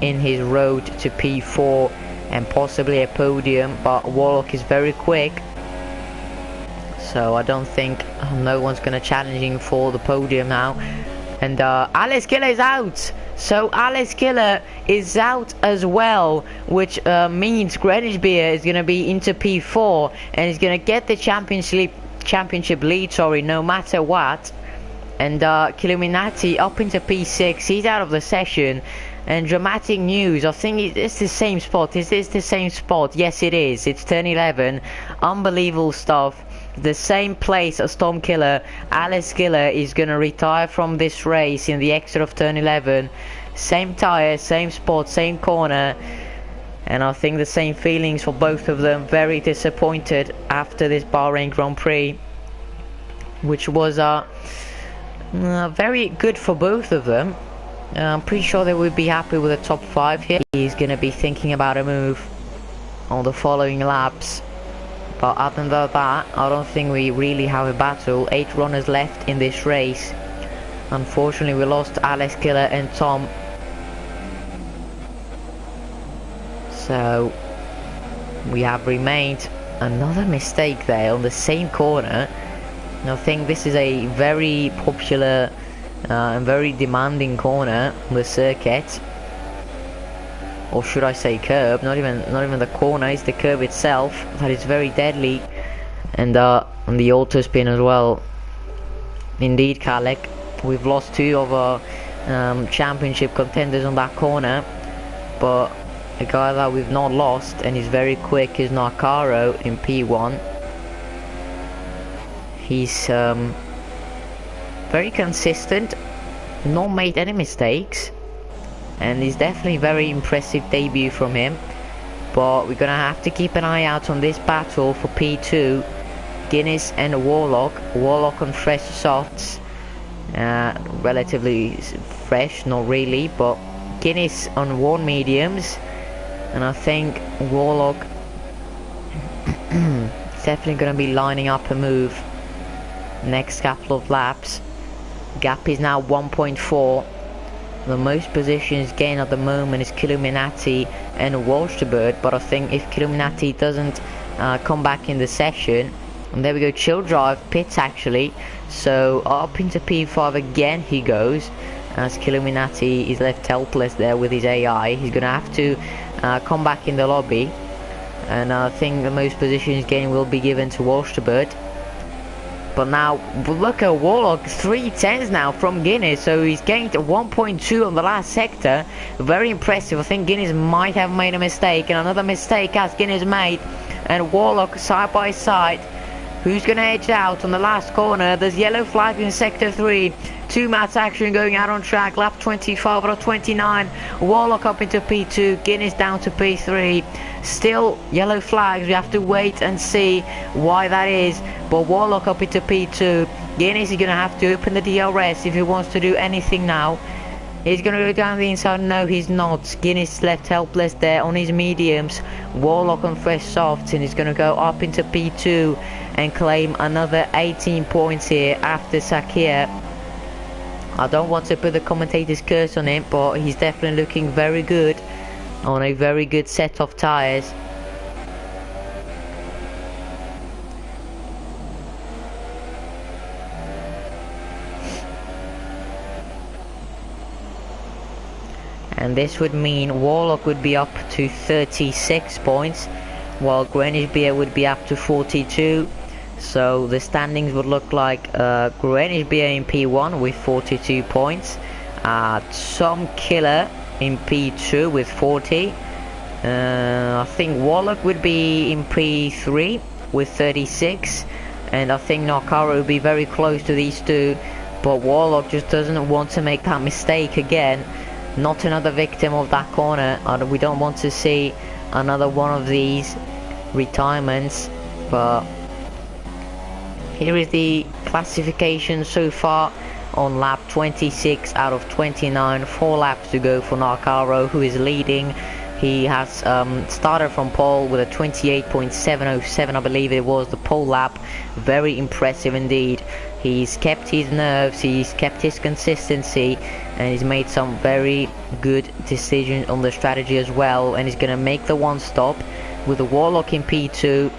in his road to P4 and possibly a podium. But Warlock is very quick, so I don't think no one's going to challenge him for the podium now. And Alice Killer is out. So Alice Killer is out as well, which means Greenwich Beer is going to be into P4 and he's going to get the championship lead, no matter what. And Killuminati up into P6, he's out of the session. And dramatic news, I think it's the same spot. Is this the same spot? Yes, it is. It's turn 11. Unbelievable stuff. The same place as Storm Killer. Alice Killer is going to retire from this race in the exit of turn 11. Same tyre, same spot, same corner. And I think the same feelings for both of them. Very disappointed after this Bahrain Grand Prix, which was very good for both of them. I'm pretty sure they would be happy with the top 5 here. He's going to be thinking about a move on the following laps. But other than that, I don't think we really have a battle. 8 runners left in this race. Unfortunately, we lost Alex Killer and Tom. So we have remained. Another mistake there on the same corner. I think this is a very popular and very demanding corner on the circuit. Or should I say curb? Not even the corner, it's the curb itself that is very deadly. And on the auto spin as well. Indeed, Kalek, we've lost 2 of our championship contenders on that corner, but a guy that we've not lost and is very quick is Narcaro in P1. He's very consistent, not made any mistakes, and it's definitely very impressive debut from him. But we're gonna have to keep an eye out on this battle for P2. Guinness and Warlock. Warlock on fresh softs, relatively fresh, not really, but Guinness on worn mediums, and I think Warlock is definitely gonna be lining up a move next couple of laps. Gap is now 1.4. The most positions gained at the moment is Killuminati and Walsterbird, but I think if Killuminati doesn't come back in the session, and there we go, Chill Drive pits actually, so up into P5 again he goes, as Killuminati is left helpless there with his AI. He's gonna have to come back in the lobby, and I think the most positions gained will be given to Walsterbird. But now, look at Warlock, 3/10 now from Guinness, so he's gained 1.2 on the last sector. Very impressive. I think Guinness might have made a mistake, and another mistake has Guinness made. And Warlock side by side. Who's going to edge out on the last corner? There's yellow flag in sector 3. 2 mats action going out on track, lap 25 out of 29. Warlock up into P2, Guinness down to P3. Still yellow flags, we have to wait and see why that is. But Warlock up into P2. Guinness is going to have to open the DRS if he wants to do anything now. He's going to go down the inside. No, he's not. Guinness left helpless there on his mediums. Warlock on fresh softs, and he's going to go up into P2 and claim another 18 points here after Sakir. I don't want to put the commentator's curse on him, but he's definitely looking very good on a very good set of tyres. And this would mean Warlock would be up to 36 points, while Greenwich Beer would be up to 42. So the standings would look like Greenwich Beer in P1 with 42 points, Tom Killer in P2 with 40, I think Warlock would be in P3 with 36, and I think Nakara would be very close to these two, but Warlock just doesn't want to make that mistake again. Not another victim of that corner. We don't want to see another one of these retirements. But here is the classification so far on lap 26 out of 29. 4 laps to go for Nakaro, who is leading. He has started from pole with a 28.707, I believe it was the pole lap. Very impressive indeed. He's kept his nerves, he's kept his consistency, and he's made some very good decisions on the strategy as well. And he's going to make the one stop with the Warlock in P2.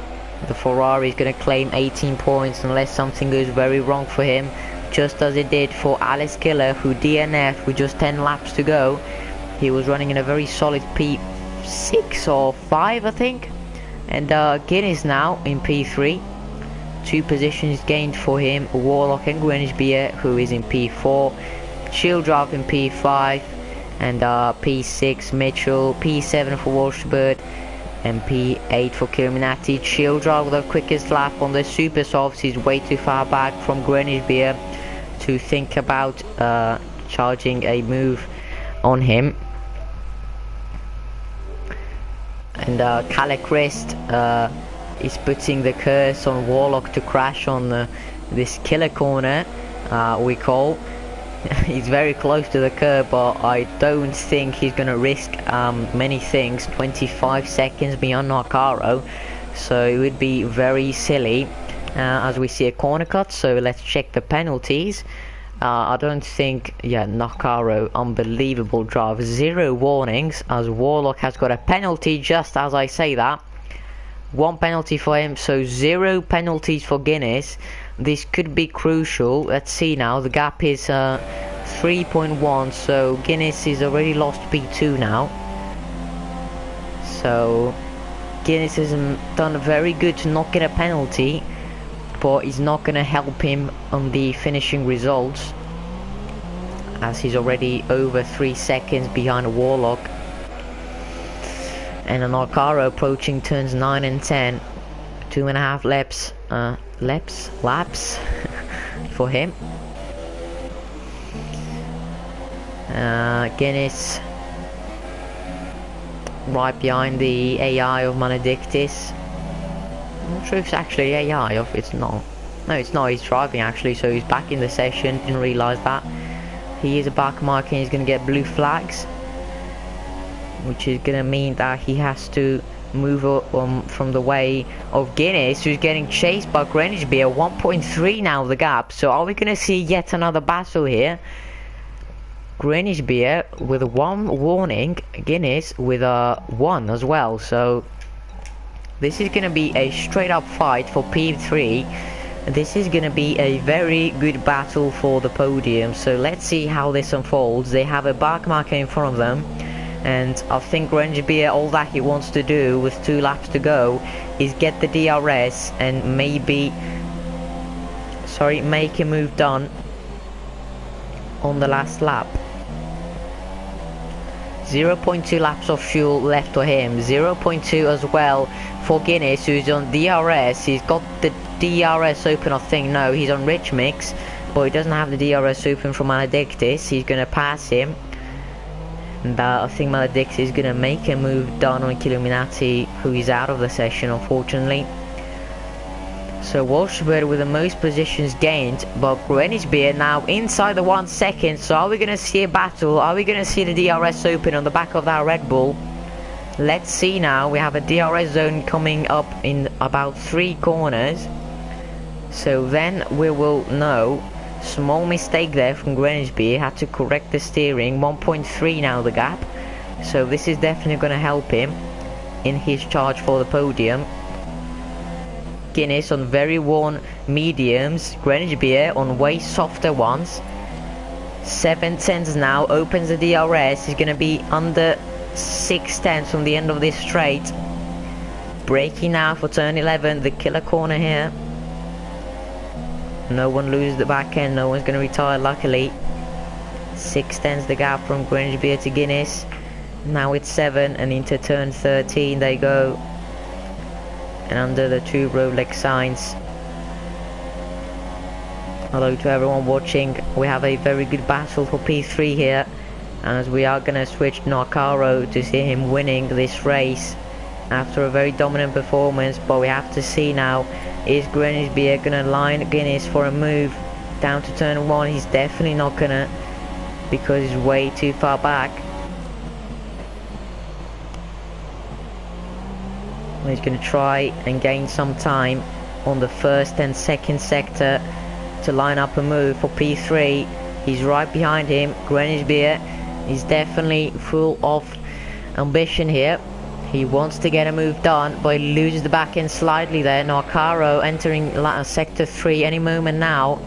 The Ferrari is going to claim 18 points unless something goes very wrong for him, just as it did for Alice Killer, who DNF with just 10 laps to go. He was running in a very solid P6 or 5, I think. And Guinness now in P3. 2 positions gained for him. Warlock and Greenwich Beer, who is in P4. Childrop in P5. And P6 Mitchell. P7 for Walshbird. And P8 for Kilminati. Childrop with the quickest lap on the super softs. He's way too far back from Greenwich Beer to think about charging a move on him. And Calichrist is putting the curse on Warlock to crash on this killer corner, we call. He's very close to the curb, but I don't think he's going to risk many things. 25 seconds beyond Nakaro, so it would be very silly as we see a corner cut. So let's check the penalties. I don't think, yeah, Nakaro, unbelievable drive. 0 warnings, as Warlock has got a penalty just as I say that. 1 penalty for him, so 0 penalties for Guinness. This could be crucial. Let's see now, the gap is 3.1, so Guinness is already lost P2 now. So Guinness has done very good to not get a penalty, but it's not going to help him on the finishing results, as he's already over 3 seconds behind Warlock. And Nakaro approaching turns 9 and 10. 2.5 laps for him. Guinness right behind the AI of Maledictus. I'm not sure if it's actually AI or if it's not. No, it's not. He's driving actually, so he's back in the session. Didn't realise that. He is a back marker and he's going to get blue flags, which is going to mean that he has to move from the way of Guinness, who's getting chased by Greenwich Beer. 1.3 now the gap. So are we going to see yet another battle here? Greenwich Beer with a 1 warning, Guinness with a 1 as well. So this is going to be a straight up fight for P3. This is going to be a very good battle for the podium. So let's see how this unfolds. They have a back marker in front of them, and I think Greenwich Beer, all that he wants to do with 2 laps to go is get the DRS and maybe make a move done on the last lap. 0.2 laps of fuel left for him. 0.2 as well for Guinness, who's on DRS. He's got the DRS open, I think. No, he's on Rich Mix, but he doesn't have the DRS open for Maledictus. He's going to pass him. And I think Maledictus is going to make a move done on Killuminati, who is out of the session, unfortunately. So Walshbird with the most positions gained, but Greenwich Beer now inside the 1 second. So are we going to see a battle? Are we going to see the DRS open on the back of that Red Bull? Let's see now. We have a DRS zone coming up in about 3 corners. So then we will know. Small mistake there from Greenwich Beer. Had to correct the steering. 1.3 now the gap. So this is definitely going to help him in his charge for the podium. Guinness on very worn mediums. Greenwich Beer on way softer ones. 7 tenths now. Opens the DRS. He's going to be under 6 tenths from the end of this straight. Braking now for turn 11. The killer corner here. No one loses the back end. No one's going to retire, luckily. 6 tenths the gap from Greenwich Beer to Guinness. Now it's 7 and into turn 13 they go. And under the 2 Rolex signs. Hello to everyone watching. We have a very good battle for P3 here, as we are gonna switch Narcaro to see him winning this race after a very dominant performance. But we have to see now, is Grenisbeer gonna line Guinness for a move down to turn 1? He's definitely not gonna, because he's way too far back. He's going to try and gain some time on the first and second sector to line up a move for P3. He's right behind him. Grenisbeer is definitely full of ambition here. He wants to get a move done, but he loses the back end slightly there. Narcaro entering sector 3 any moment now.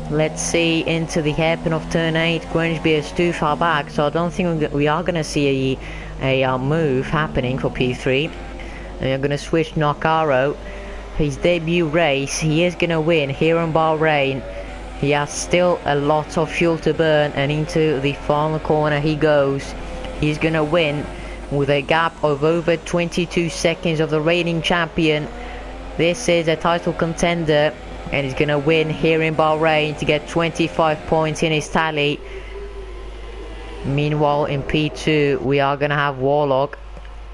Let's see into the hairpin of turn 8. Grenisbeer is too far back, so I don't think we are going to see a move happening for P3. And I'm going to switch Narcaro. His debut race, he is going to win here in Bahrain. He has still a lot of fuel to burn, and into the final corner he goes. He's going to win with a gap of over 22 seconds of the reigning champion. This is a title contender, and he's going to win here in Bahrain to get 25 points in his tally. Meanwhile in P2 we are going to have Warlock.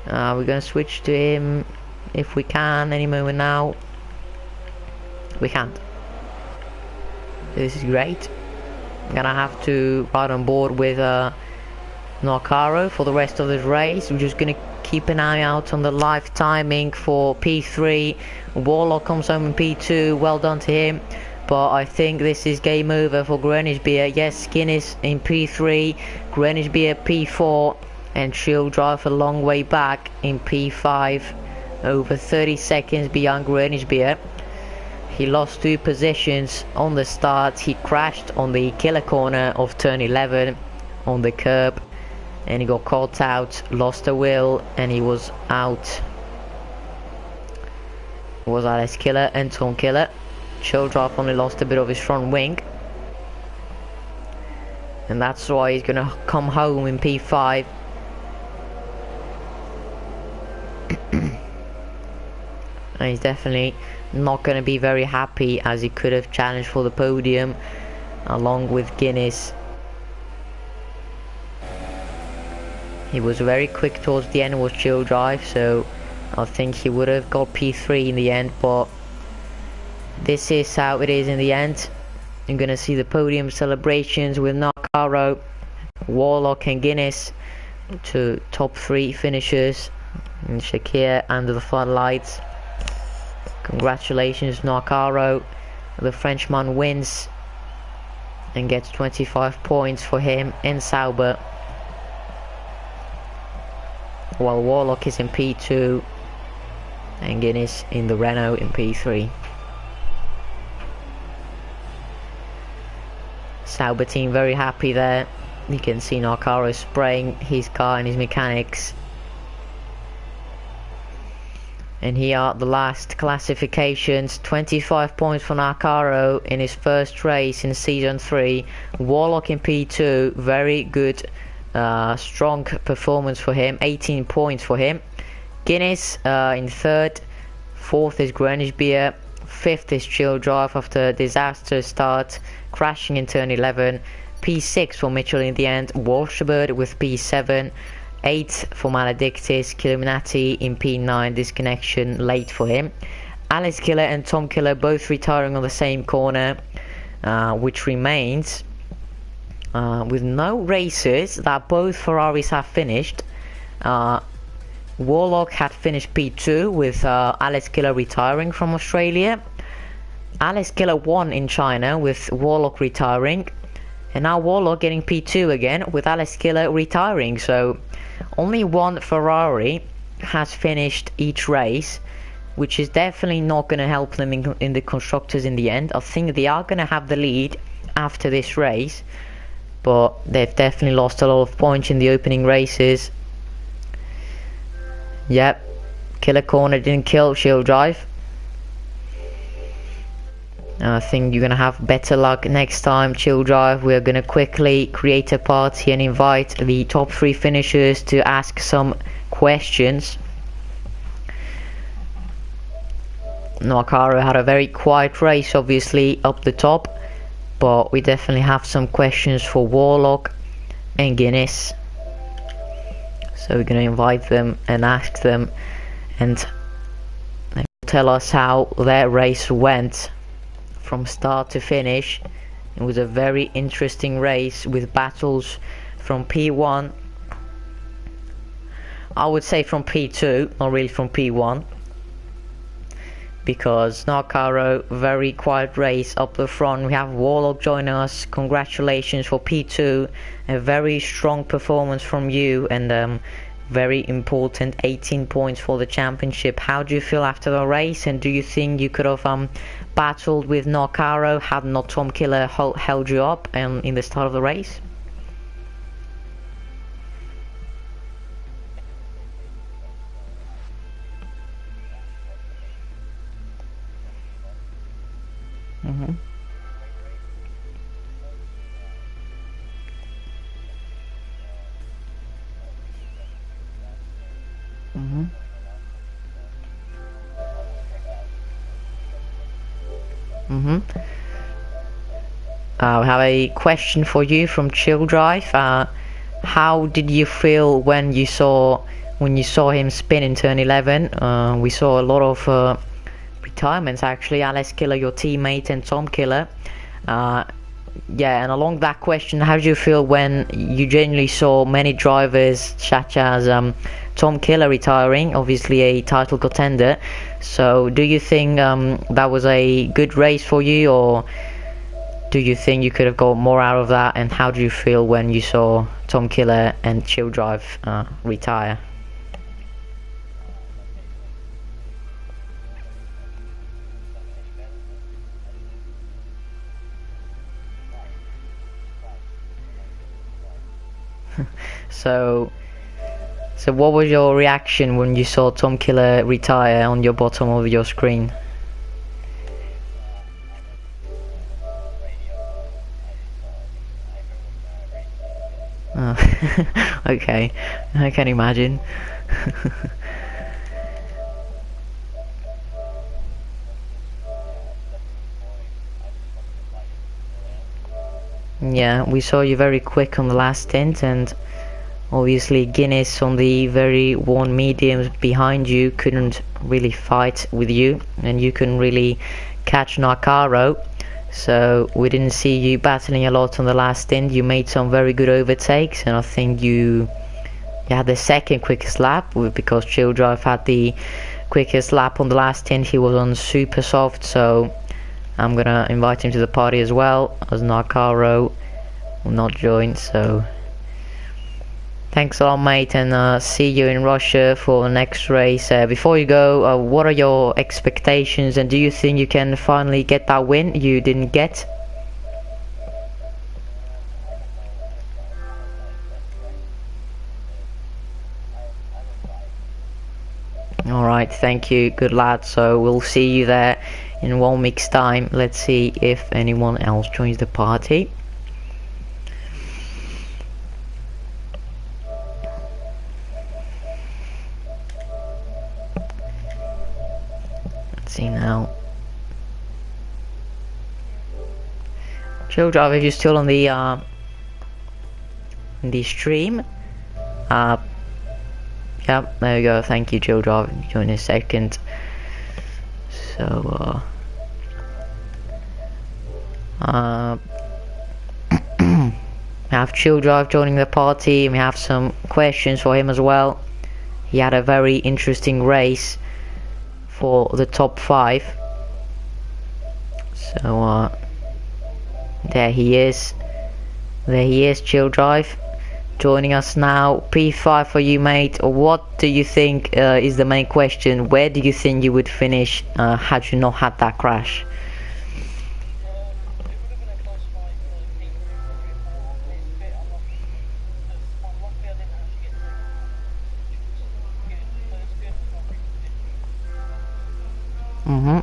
We're going to switch to him if we can any moment now. We can't. This is great. I'm going to have to ride on board with Narcaro for the rest of this race. We're just going to keep an eye out on the live timing for P3. Warlock comes home in P2. Well done to him. But I think this is game over for Grenisbeer. Yes, Guinness in P3. Grenisbeer P4. And she'll drive a long way back in P5, over 30 seconds behind Grenisbeer. He lost 2 positions on the start. He crashed on the killer corner of turn 11 on the curb, and he got caught out, lost the wheel, and he was out. It was Alex Killer and Tom Killer. Childrive only lost a bit of his front wing, and that's why he's gonna come home in P5. And he's definitely not going to be very happy, as he could have challenged for the podium along with Guinness. He was very quick towards the end, was Childrive, so I think he would have got P3 in the end. But this is how it is in the end. I'm going to see the podium celebrations with Narcaro, Warlock and Guinness, to top 3 finishers, and Shakir under the floodlights. Congratulations Narcaro. The Frenchman wins and gets 25 points for him in Sauber, while Warlock is in P2 and Guinness in the Renault in P3. Sauber team very happy there. You can see Narcaro spraying his car and his mechanics. And here are the last classifications. 25 points for Narcaro in his first race in season 3. Warlock in P2, very good, strong performance for him. 18 points for him. Guinness in 3rd. 4th is Grenisbeer. 5th is Childrive after a disastrous start, crashing in turn 11. P6 for Mitchell in the end. Walshabird with P7. 8th for Maledictus. Killuminati in P9, disconnection late for him. Alice Killer and Tom Killer both retiring on the same corner, which remains with no races that both Ferraris have finished. Warlock had finished P2 with Alice Killer retiring from Australia. Alice Killer won in China with Warlock retiring, and now Warlock getting P2 again with Alice Killer retiring. So only one Ferrari has finished each race, which is definitely not going to help them in the constructors in the end. I think they are going to have the lead after this race, but they've definitely lost a lot of points in the opening races. Yep, Killer Corner didn't kill Childrive. I think you're gonna have better luck next time, Chill Drive. We're gonna quickly create a party and invite the top 3 finishers to ask some questions. Nakaro had a very quiet race, obviously, up the top, but we definitely have some questions for Warlock and Guinness. So we're gonna invite them and ask them, and they will tell us how their race went from start to finish. It was a very interesting race with battles from P1, I would say from P2, not really from P1, because Nakaro, very quiet race up the front. We have Warlock joining us. Congratulations for P2, a very strong performance from you, and very important 18 points for the championship. How do you feel after the race, and do you think you could have battled with Nakaro had not Tom Killer held you up in the start of the race? Mhm. Mhm. Mhm. We have a question for you from Chill Drive. How did you feel when you saw him spin in turn 11? We saw a lot of retirements actually. Alex Killer, your teammate, and Tom Killer. Yeah, and along that question, how did you feel when you genuinely saw many drivers such as Tom Killer retiring, obviously a title contender? So do you think that was a good race for you, or do you think you could have got more out of that? And how do you feel when you saw Tom Killer and Chill Drive retire? So what was your reaction when you saw Tom Killer retire on your bottom of your screen? Oh, okay, I can imagine. Yeah, we saw you very quick on the last stint, and obviously Guinness on the very worn mediums behind you couldn't really fight with you, and you couldn't really catch Nakaro, so we didn't see you battling a lot on the last stint. You made some very good overtakes, and I think you had the second quickest lap, because Chill Drive had the quickest lap on the last stint. He was on super soft, so I'm gonna invite him to the party as well, as Nakaro will not join. So thanks a lot, mate, and see you in Russia for the next race. Before you go, what are your expectations, and do you think you can finally get that win you didn't get? Alright, thank you, good lad. So we'll see you there in 1 week's time. Let's see if anyone else joins the party. Let's see now. Chill Drive, if you're still on the stream, yep, there we go. Thank you, Chill Drive. Join in a second. So we have Chill Drive joining the party, and we have some questions for him as well. He had a very interesting race for the top 5. So there he is. There he is, Chill Drive, joining us now. P5 for you, mate. What do you think is the main question? Where do you think you would finish had you not had that crash?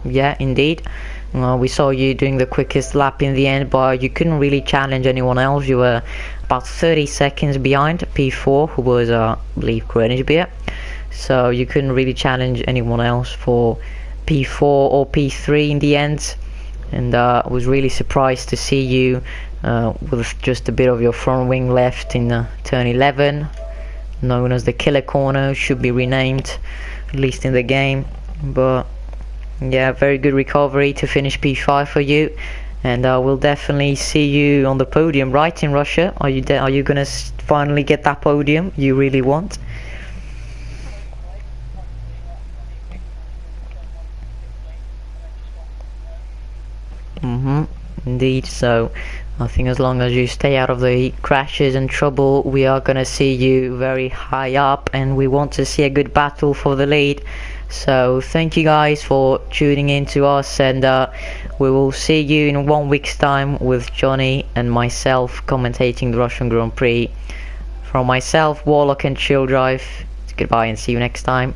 Yeah, indeed. We saw you doing the quickest lap in the end, but you couldn't really challenge anyone else. You were about 30 seconds behind P4, who was, I believe, Greenwich Beer. So you couldn't really challenge anyone else for P4 or P3 in the end. And I was really surprised to see you with just a bit of your front wing left in turn 11, known as the killer corner, should be renamed, at least in the game. But yeah, very good recovery to finish P5 for you, and we'll definitely see you on the podium, right, in Russia? Are you gonna finally get that podium you really want? Indeed. So I think as long as you stay out of the crashes and trouble, we are gonna see you very high up, and we want to see a good battle for the lead. So thank you guys for tuning in to us, and we will see you in 1 week's time with Johnny and myself commentating the Russian Grand Prix. From myself, Warlock and Chill Drive, goodbye and see you next time.